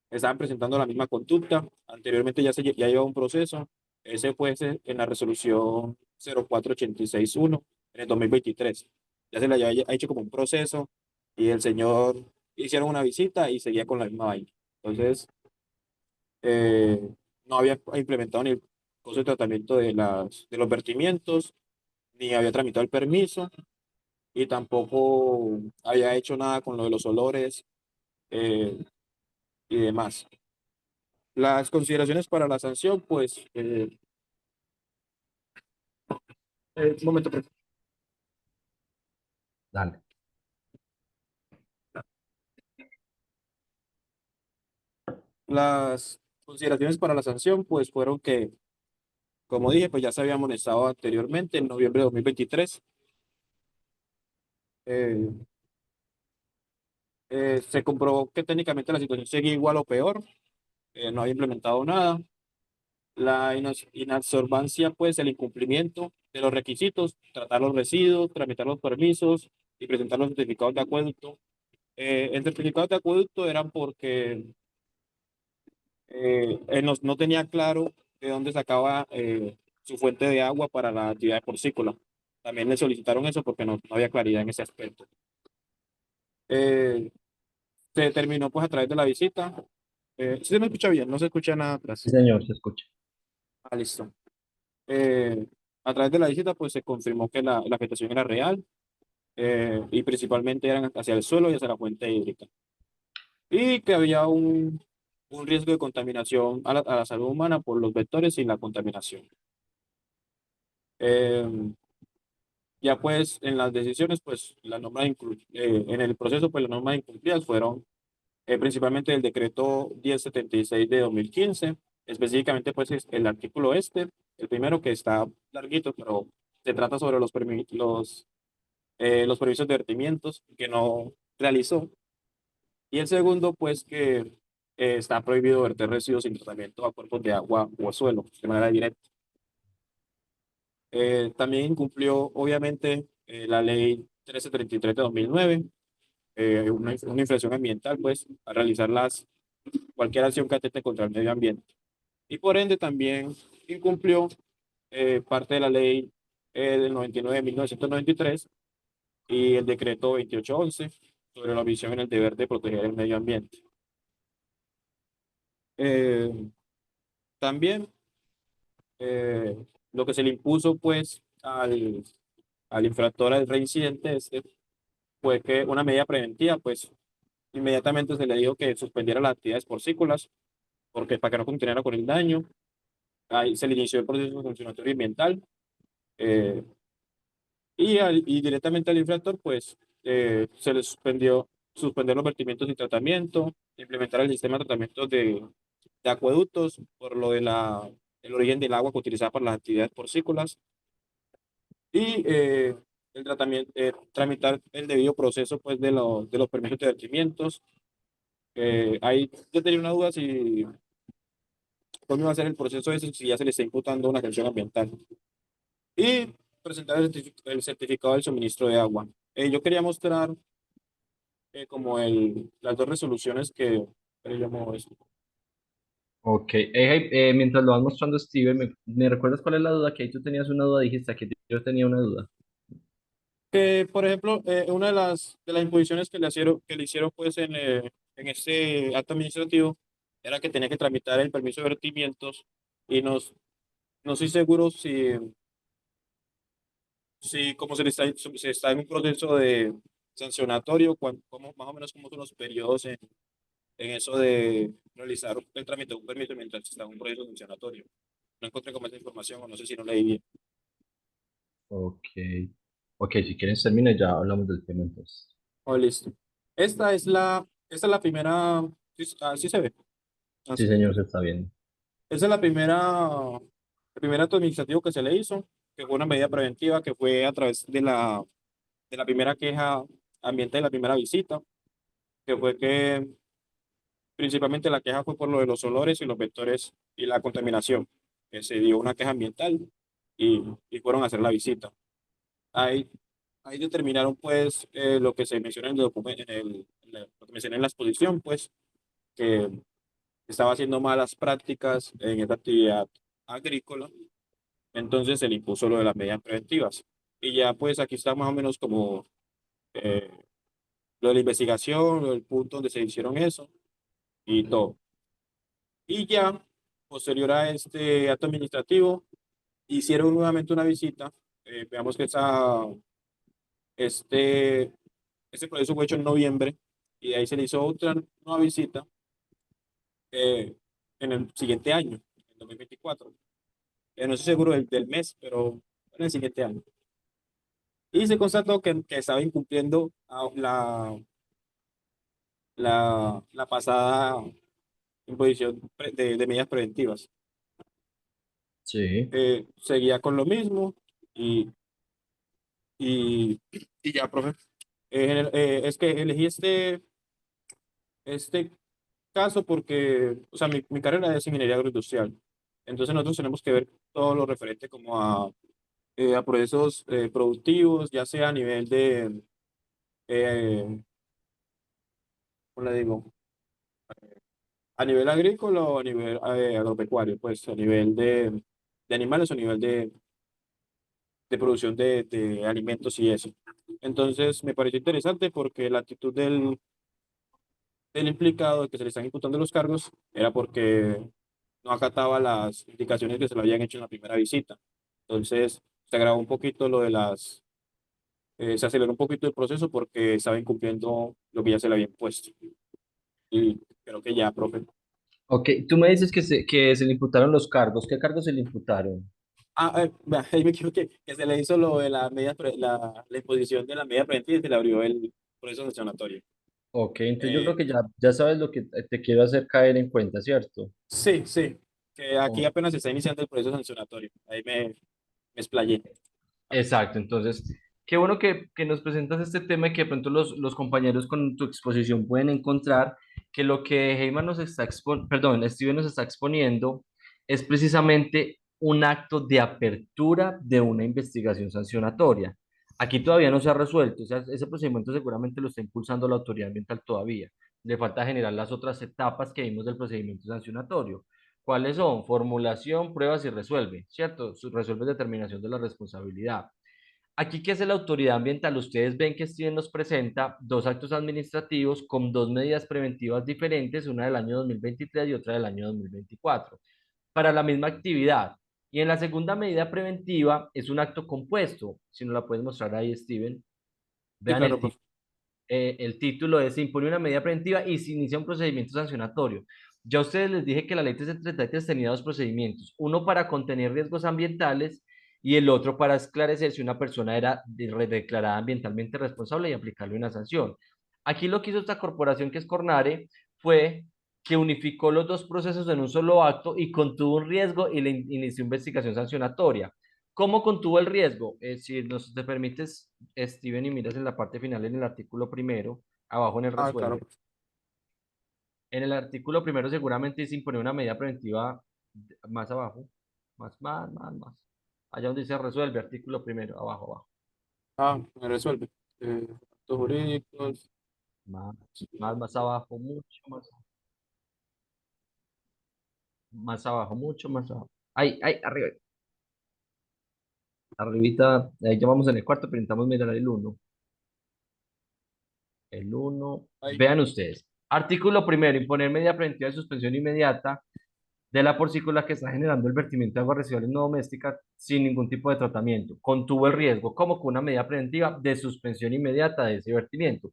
estaban presentando la misma conducta. Anteriormente ya lleva un proceso. Ese fue en la resolución 04861 en el 2023. Ya se le había hecho como un proceso y el señor hicieron una visita y seguía con la misma vaina. Entonces, no había implementado ni el proceso de tratamiento de los vertimientos, ni había tramitado el permiso y tampoco había hecho nada con lo de los olores eh, y demás. Las consideraciones para la sanción, pues, un momento, por favor. Dale. Las consideraciones para la sanción, pues, fueron que, como dije, pues ya se había amonestado anteriormente en noviembre de 2023. Eh, Se comprobó que técnicamente la situación seguía igual o peor, no había implementado nada. La inabsorbancia, pues, el incumplimiento de los requisitos, tratar los residuos, tramitar los permisos y presentar los certificados de acueducto. El certificado de acueducto eran porque él no tenía claro de dónde sacaba su fuente de agua para la actividad porcícola. También le solicitaron eso porque no había claridad en ese aspecto. Eh, Se determinó, pues, a través de la visita. ¿Sí se me escucha bien? No se escucha nada Sí, atrás. señor, se escucha. Ah, listo. Eh, a través de la visita, pues, se confirmó que la afectación era real, y principalmente eran hacia el suelo y hacia la fuente hídrica. Y que había un riesgo de contaminación a la salud humana por los vectores y la contaminación. Eh, Ya, pues, en las decisiones, pues las normas en el proceso, pues las normas incumplidas fueron principalmente el decreto 1076 de 2015, específicamente, pues, es el artículo el primero, que está larguito, pero se trata sobre los permisos de vertimientos que no realizó, y el segundo, pues, que está prohibido verter residuos sin tratamiento a cuerpos de agua o a suelo de manera directa. También incumplió, obviamente, la ley 1333 de 2009, una infracción ambiental, pues, a realizar cualquier acción que atente contra el medio ambiente. Y por ende también incumplió parte de la ley del 99 de 1993 y el decreto 2811 sobre la omisión en el deber de proteger el medio ambiente. Eh, También lo que se le impuso pues al infractor, al reincidente fue que una medida preventiva, pues inmediatamente se le dijo que suspendiera las actividades porcícolas, porque para que no continuara con el daño. Ahí se le inició el proceso sancionatorio ambiental, eh, y directamente al infractor, pues se le suspender los vertimientos y tratamiento, implementar el sistema de tratamiento de acueductos por lo de el origen del agua que utilizaba para las actividades porcícolas, y tramitar el debido proceso pues de los permisos de vertimientos. Ahí yo tenía una duda si cómo iba a ser el proceso ese, si ya se le está imputando una sanción ambiental. Y presentar el certificado del suministro de agua. Yo quería mostrar como las dos resoluciones que le llamo esto. Ok, mientras lo vas mostrando, Steven, ¿me recuerdas cuál es la duda? Que ahí tú tenías una duda, dijiste que yo tenía una duda. Que, por ejemplo, una de las imposiciones que le hicieron pues en este acto administrativo era que tenía que tramitar el permiso de vertimientos, y no estoy seguro si como se está en un proceso de sancionatorio, más o menos cómo son los periodos en eso de realizar el trámite de un permiso mientras está en un proceso sancionatorio. No encontré como esa información, o no sé si no leí bien. Ok, ok, si quieres termina y ya hablamos del tema entonces. Oh, listo. Esta es la primera. Sí, sí se ve. Ah, Sí, sí. señor, se está viendo. Esa es el primer acto administrativo que se le hizo, que fue una medida preventiva que fue a través de la primera queja ambiental, de la primera visita, que fue que principalmente la queja fue por lo de los olores y los vectores y la contaminación, que se dio una queja ambiental, y fueron a hacer la visita. Ahí, ahí determinaron pues lo que se menciona en el documento, lo que mencioné en la exposición, pues que estaba haciendo malas prácticas en esta actividad agrícola. Entonces se le impuso lo de las medidas preventivas. Y ya pues aquí está más o menos como eh, lo de la investigación, lo del punto donde se hicieron eso y todo. Y ya, posterior a este acto administrativo, hicieron nuevamente una visita. Veamos que este, este proceso fue hecho en noviembre, y de ahí se le hizo otra nueva visita eh, en el siguiente año, en 2024. No estoy seguro del mes, pero en el siguiente año. Y se constató que estaba incumpliendo la pasada imposición de medidas preventivas. Sí. Seguía con lo mismo, y, y, y ya, profe. Es que elegí este caso porque, o sea, mi carrera es ingeniería agroindustrial. Entonces nosotros tenemos que ver todo lo referente como a procesos productivos, ya sea a nivel eh, ¿cómo le digo? A nivel agrícola o a nivel agropecuario, pues a nivel de animales o a nivel de producción de alimentos y eso. Entonces me pareció interesante porque la actitud del implicado, que se le están imputando los cargos, era porque no acataba las indicaciones que se le habían hecho en la primera visita. Entonces se agravó un poquito se aceleró un poquito el proceso porque estaba incumpliendo lo que ya se le había impuesto. Y creo que ya, profe. Ok, tú me dices que se le imputaron los cargos. ¿Qué cargos se le imputaron? Vea, ahí me equivoqué, que se le hizo lo de la imposición de la medida preventiva y se le abrió el proceso sancionatorio. Ok, entonces yo creo Eh, que ya sabes lo que te quiero hacer caer en cuenta, ¿cierto? sí, sí, que aquí Oh, apenas se está iniciando el proceso sancionatorio. Ahí me explayé. exacto, entonces, qué bueno que nos presentas este tema y que de pronto los compañeros con tu exposición pueden encontrar que lo que Heyman nos está perdón, Steven nos está exponiendo es precisamente un acto de apertura de una investigación sancionatoria. Aquí todavía no se ha resuelto, o sea, ese procedimiento seguramente lo está impulsando la autoridad ambiental todavía. Le falta generar las otras etapas que vimos del procedimiento sancionatorio. ¿Cuáles son? Formulación, pruebas y resuelve, ¿cierto? Resuelve determinación de la responsabilidad. Aquí, ¿qué hace la autoridad ambiental? Ustedes ven que Steven nos presenta dos actos administrativos con dos medidas preventivas diferentes, una del año 2023 y otra del año 2024, para la misma actividad. Y en la segunda medida preventiva es un acto compuesto. Si nos la puedes mostrar ahí, Steven. Sí, Vean claro, profe. el título es: se impone una medida preventiva y se inicia un procedimiento sancionatorio. Ya a ustedes les dije que la ley 333 tenía dos procedimientos, uno para contener riesgos ambientales y el otro para esclarecer si una persona era declarada ambientalmente responsable y aplicarle una sanción. Aquí lo que hizo esta corporación, que es Cornare, fue que unificó los dos procesos en un solo acto y contuvo un riesgo y le inició investigación sancionatoria. ¿Cómo contuvo el riesgo? Si nos te permites, Steven, y miras en la parte final, en el artículo primero, abajo en el Ah, claro, resuelve. profe. En el artículo primero seguramente se impone una medida preventiva más abajo, más. Allá donde dice resuelve, artículo primero, abajo. Ah, me resuelve. Actos jurídicos. Más abajo, mucho más abajo, mucho más abajo. Ahí, arriba. Arribita, ahí ya vamos en el cuarto, pero intentamos mirar el uno. El uno. Ahí. Vean ustedes. Artículo primero, imponer medida preventiva de suspensión inmediata de la porcícula que está generando el vertimiento de aguas residuales no domésticas sin ningún tipo de tratamiento. Contuvo el riesgo, como con una medida preventiva de suspensión inmediata de ese vertimiento.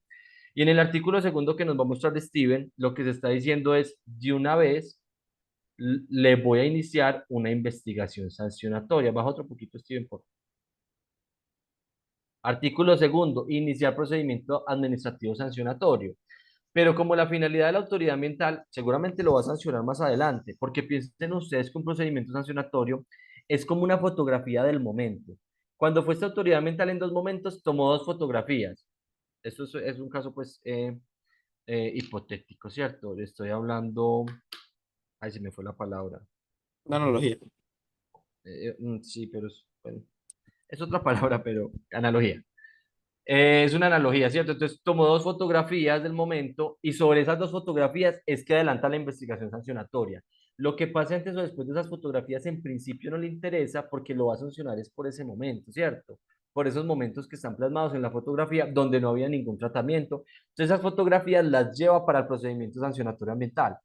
Y en el artículo segundo que nos va a mostrar Steven, lo que se está diciendo es: de una vez le voy a iniciar una investigación sancionatoria. Baja otro poquito, Steven, por favor. Artículo segundo, iniciar procedimiento administrativo sancionatorio. Pero como la finalidad de la autoridad ambiental seguramente lo va a sancionar más adelante, porque piensen ustedes que un procedimiento sancionatorio es como una fotografía del momento. Cuando fue esta autoridad ambiental en dos momentos, tomó dos fotografías. Esto es un caso, pues, hipotético, ¿cierto? Le estoy hablando, ay, se me fue la palabra. Una analogía. Sí, pero bueno, es otra palabra, pero analogía. Es una analogía, ¿cierto? Entonces tomó dos fotografías del momento y sobre esas dos fotografías es que adelanta la investigación sancionatoria. Lo que pase antes o después de esas fotografías en principio no le interesa, porque lo va a sancionar es por ese momento, ¿cierto? Por esos momentos que están plasmados en la fotografía donde no había ningún tratamiento. Entonces esas fotografías las lleva para el procedimiento sancionatorio ambiental.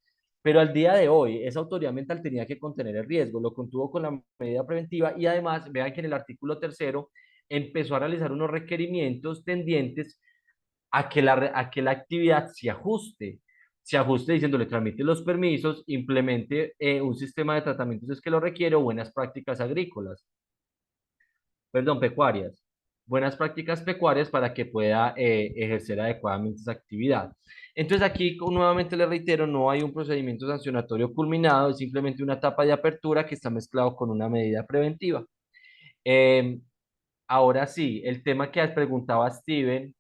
Pero al día de hoy, esa autoridad ambiental tenía que contener el riesgo, lo contuvo con la medida preventiva y además, vean que en el artículo tercero empezó a realizar unos requerimientos tendientes a que la actividad se ajuste diciéndole: tramite los permisos, implemente un sistema de tratamientos es que lo requiere, o buenas prácticas agrícolas, perdón, pecuarias, buenas prácticas pecuarias para que pueda ejercer adecuadamente esa actividad. Entonces aquí nuevamente le reitero, no hay un procedimiento sancionatorio culminado, es simplemente una etapa de apertura que está mezclado con una medida preventiva. Eh, Ahora sí, el tema que preguntaba Steven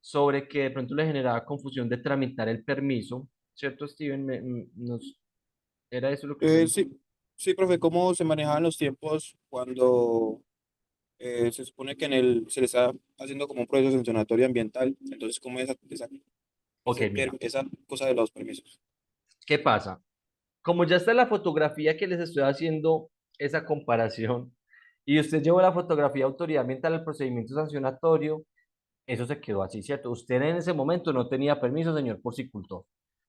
sobre que de pronto le generaba confusión de tramitar el permiso, ¿cierto, Steven? ¿Era eso lo que me dijo? Sí, sí, profe, ¿cómo se manejaban los tiempos cuando se supone que se le está haciendo como un proceso sancionatorio ambiental? Entonces, ¿cómo es Ok, mira, esa cosa de los permisos? ¿qué pasa? Como ya está la fotografía que les estoy haciendo esa comparación, y usted llevó la fotografía de autoridad ambiental al procedimiento sancionatorio, eso se quedó así, ¿cierto? Usted en ese momento no tenía permiso, señor porcicultor.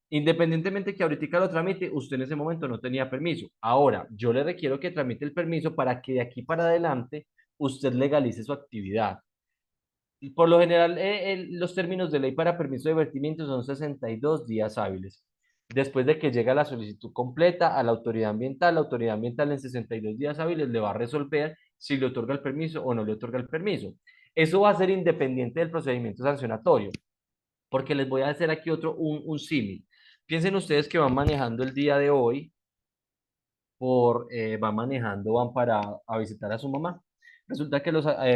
Independientemente que ahorita lo tramite, usted en ese momento no tenía permiso. Ahora, yo le requiero que tramite el permiso para que de aquí para adelante usted legalice su actividad. Y por lo general, los términos de ley para permiso de vertimiento son 62 días hábiles. Después de que llega la solicitud completa a la autoridad ambiental en 62 días hábiles le va a resolver si le otorga el permiso o no le otorga el permiso. Eso va a ser independiente del procedimiento sancionatorio, porque les voy a hacer aquí un símil. Piensen ustedes que van manejando el día de hoy, van para a visitar a su mamá. Resulta que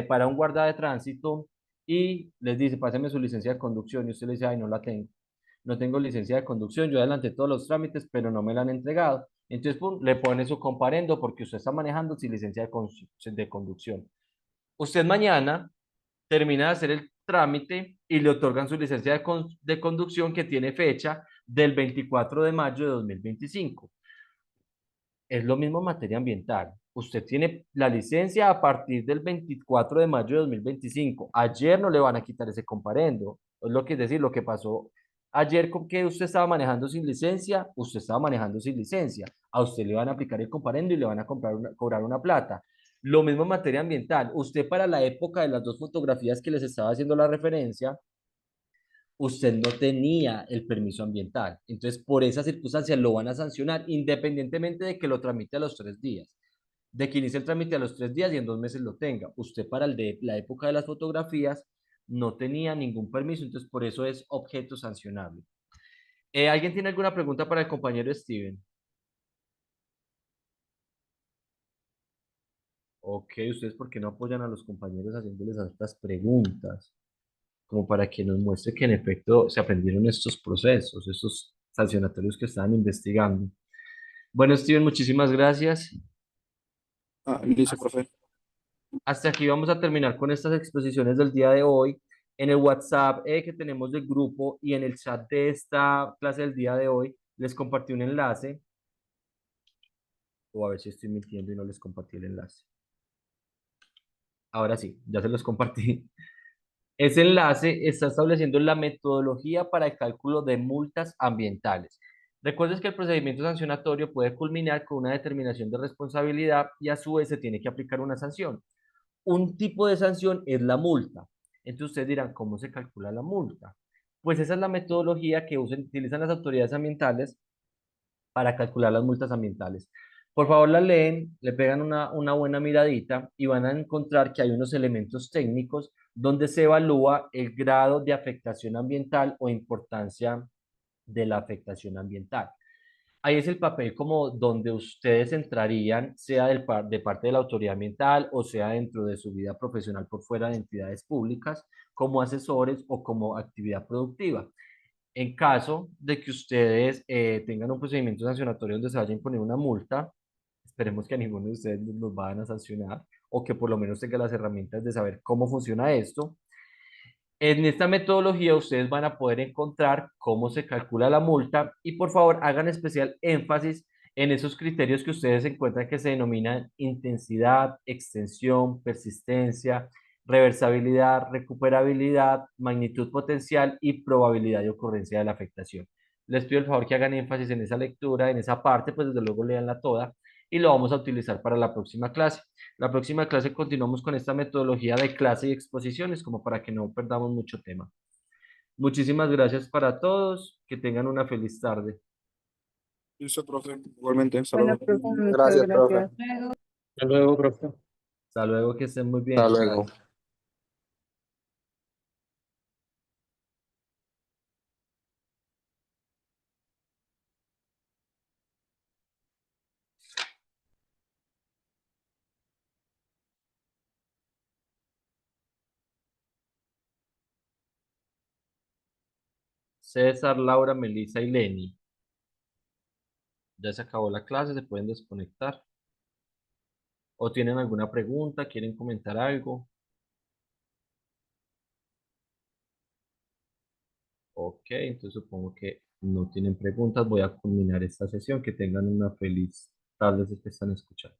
para un guarda de tránsito y les dice: páseme su licencia de conducción, y usted le dice: ay, no la tengo. No tengo licencia de conducción, yo adelanté todos los trámites, pero no me la han entregado. Entonces, pum, le pone su comparendo porque usted está manejando sin licencia de conducción. Usted mañana termina de hacer el trámite y le otorgan su licencia de conducción, que tiene fecha del 24 de mayo de 2025. Es lo mismo en materia ambiental. Usted tiene la licencia a partir del 24 de mayo de 2025. Ayer no le van a quitar ese comparendo. Es lo que es decir, lo que pasó Ayer, ¿con qué usted estaba manejando sin licencia? Usted estaba manejando sin licencia. A usted le van a aplicar el comparendo y le van a cobrar una plata. Lo mismo en materia ambiental. Usted para la época de las dos fotografías que les estaba haciendo la referencia, usted no tenía el permiso ambiental. Entonces, por esa circunstancia lo van a sancionar independientemente de que lo tramite a los 3 días. De que inicie el trámite a los 3 días y en 2 meses lo tenga. Usted para el de la época de las fotografías no tenía ningún permiso, entonces por eso es objeto sancionable. ¿Alguien tiene alguna pregunta para el compañero Steven? Ok, ¿ustedes por qué no apoyan a los compañeros haciéndoles estas preguntas? Como para que nos muestre que en efecto se aprendieron estos procesos, estos sancionatorios que estaban investigando. Bueno, Steven, muchísimas gracias. Listo, profe. Hasta aquí vamos a terminar con estas exposiciones del día de hoy. En el WhatsApp que tenemos del grupo y en el chat de esta clase del día de hoy, les compartí un enlace. O a ver si estoy mintiendo y no les compartí el enlace. Ahora sí, ya se los compartí. Ese enlace está estableciendo la metodología para el cálculo de multas ambientales. Recuerdes que el procedimiento sancionatorio puede culminar con una determinación de responsabilidad y a su vez se tiene que aplicar una sanción. Un tipo de sanción es la multa. Entonces ustedes dirán, ¿cómo se calcula la multa? Pues esa es la metodología que utilizan las autoridades ambientales para calcular las multas ambientales. Por favor, la leen, le pegan una buena miradita y van a encontrar que hay unos elementos técnicos donde se evalúa el grado de afectación ambiental o importancia de la afectación ambiental. Ahí es el papel como donde ustedes entrarían, sea de parte de la autoridad ambiental o sea dentro de su vida profesional por fuera de entidades públicas, como asesores o como actividad productiva. En caso de que ustedes tengan un procedimiento sancionatorio donde se vaya a imponer una multa, esperemos que a ninguno de ustedes nos vayan a sancionar o que por lo menos tenga las herramientas de saber cómo funciona esto. En esta metodología ustedes van a poder encontrar cómo se calcula la multa y por favor hagan especial énfasis en esos criterios que ustedes encuentran que se denominan intensidad, extensión, persistencia, reversibilidad, recuperabilidad, magnitud potencial y probabilidad de ocurrencia de la afectación. Les pido el favor que hagan énfasis en esa lectura, en esa parte, pues desde luego leanla toda y lo vamos a utilizar para la próxima clase. La próxima clase continuamos con esta metodología de clase y exposiciones, como para que no perdamos mucho tema. Muchísimas gracias para todos. Que tengan una feliz tarde. Listo, profe. Igualmente, hasta Bueno, luego. profe, muchas Gracias, profe. gracias. Hasta luego, profe. Hasta luego, que estén muy Hasta bien. luego. César, Laura, Melissa y Lenny. Ya se acabó la clase, se pueden desconectar. ¿O tienen alguna pregunta? ¿Quieren comentar algo? Ok, entonces supongo que no tienen preguntas. Voy a culminar esta sesión. Que tengan una feliz tarde si te están escuchando.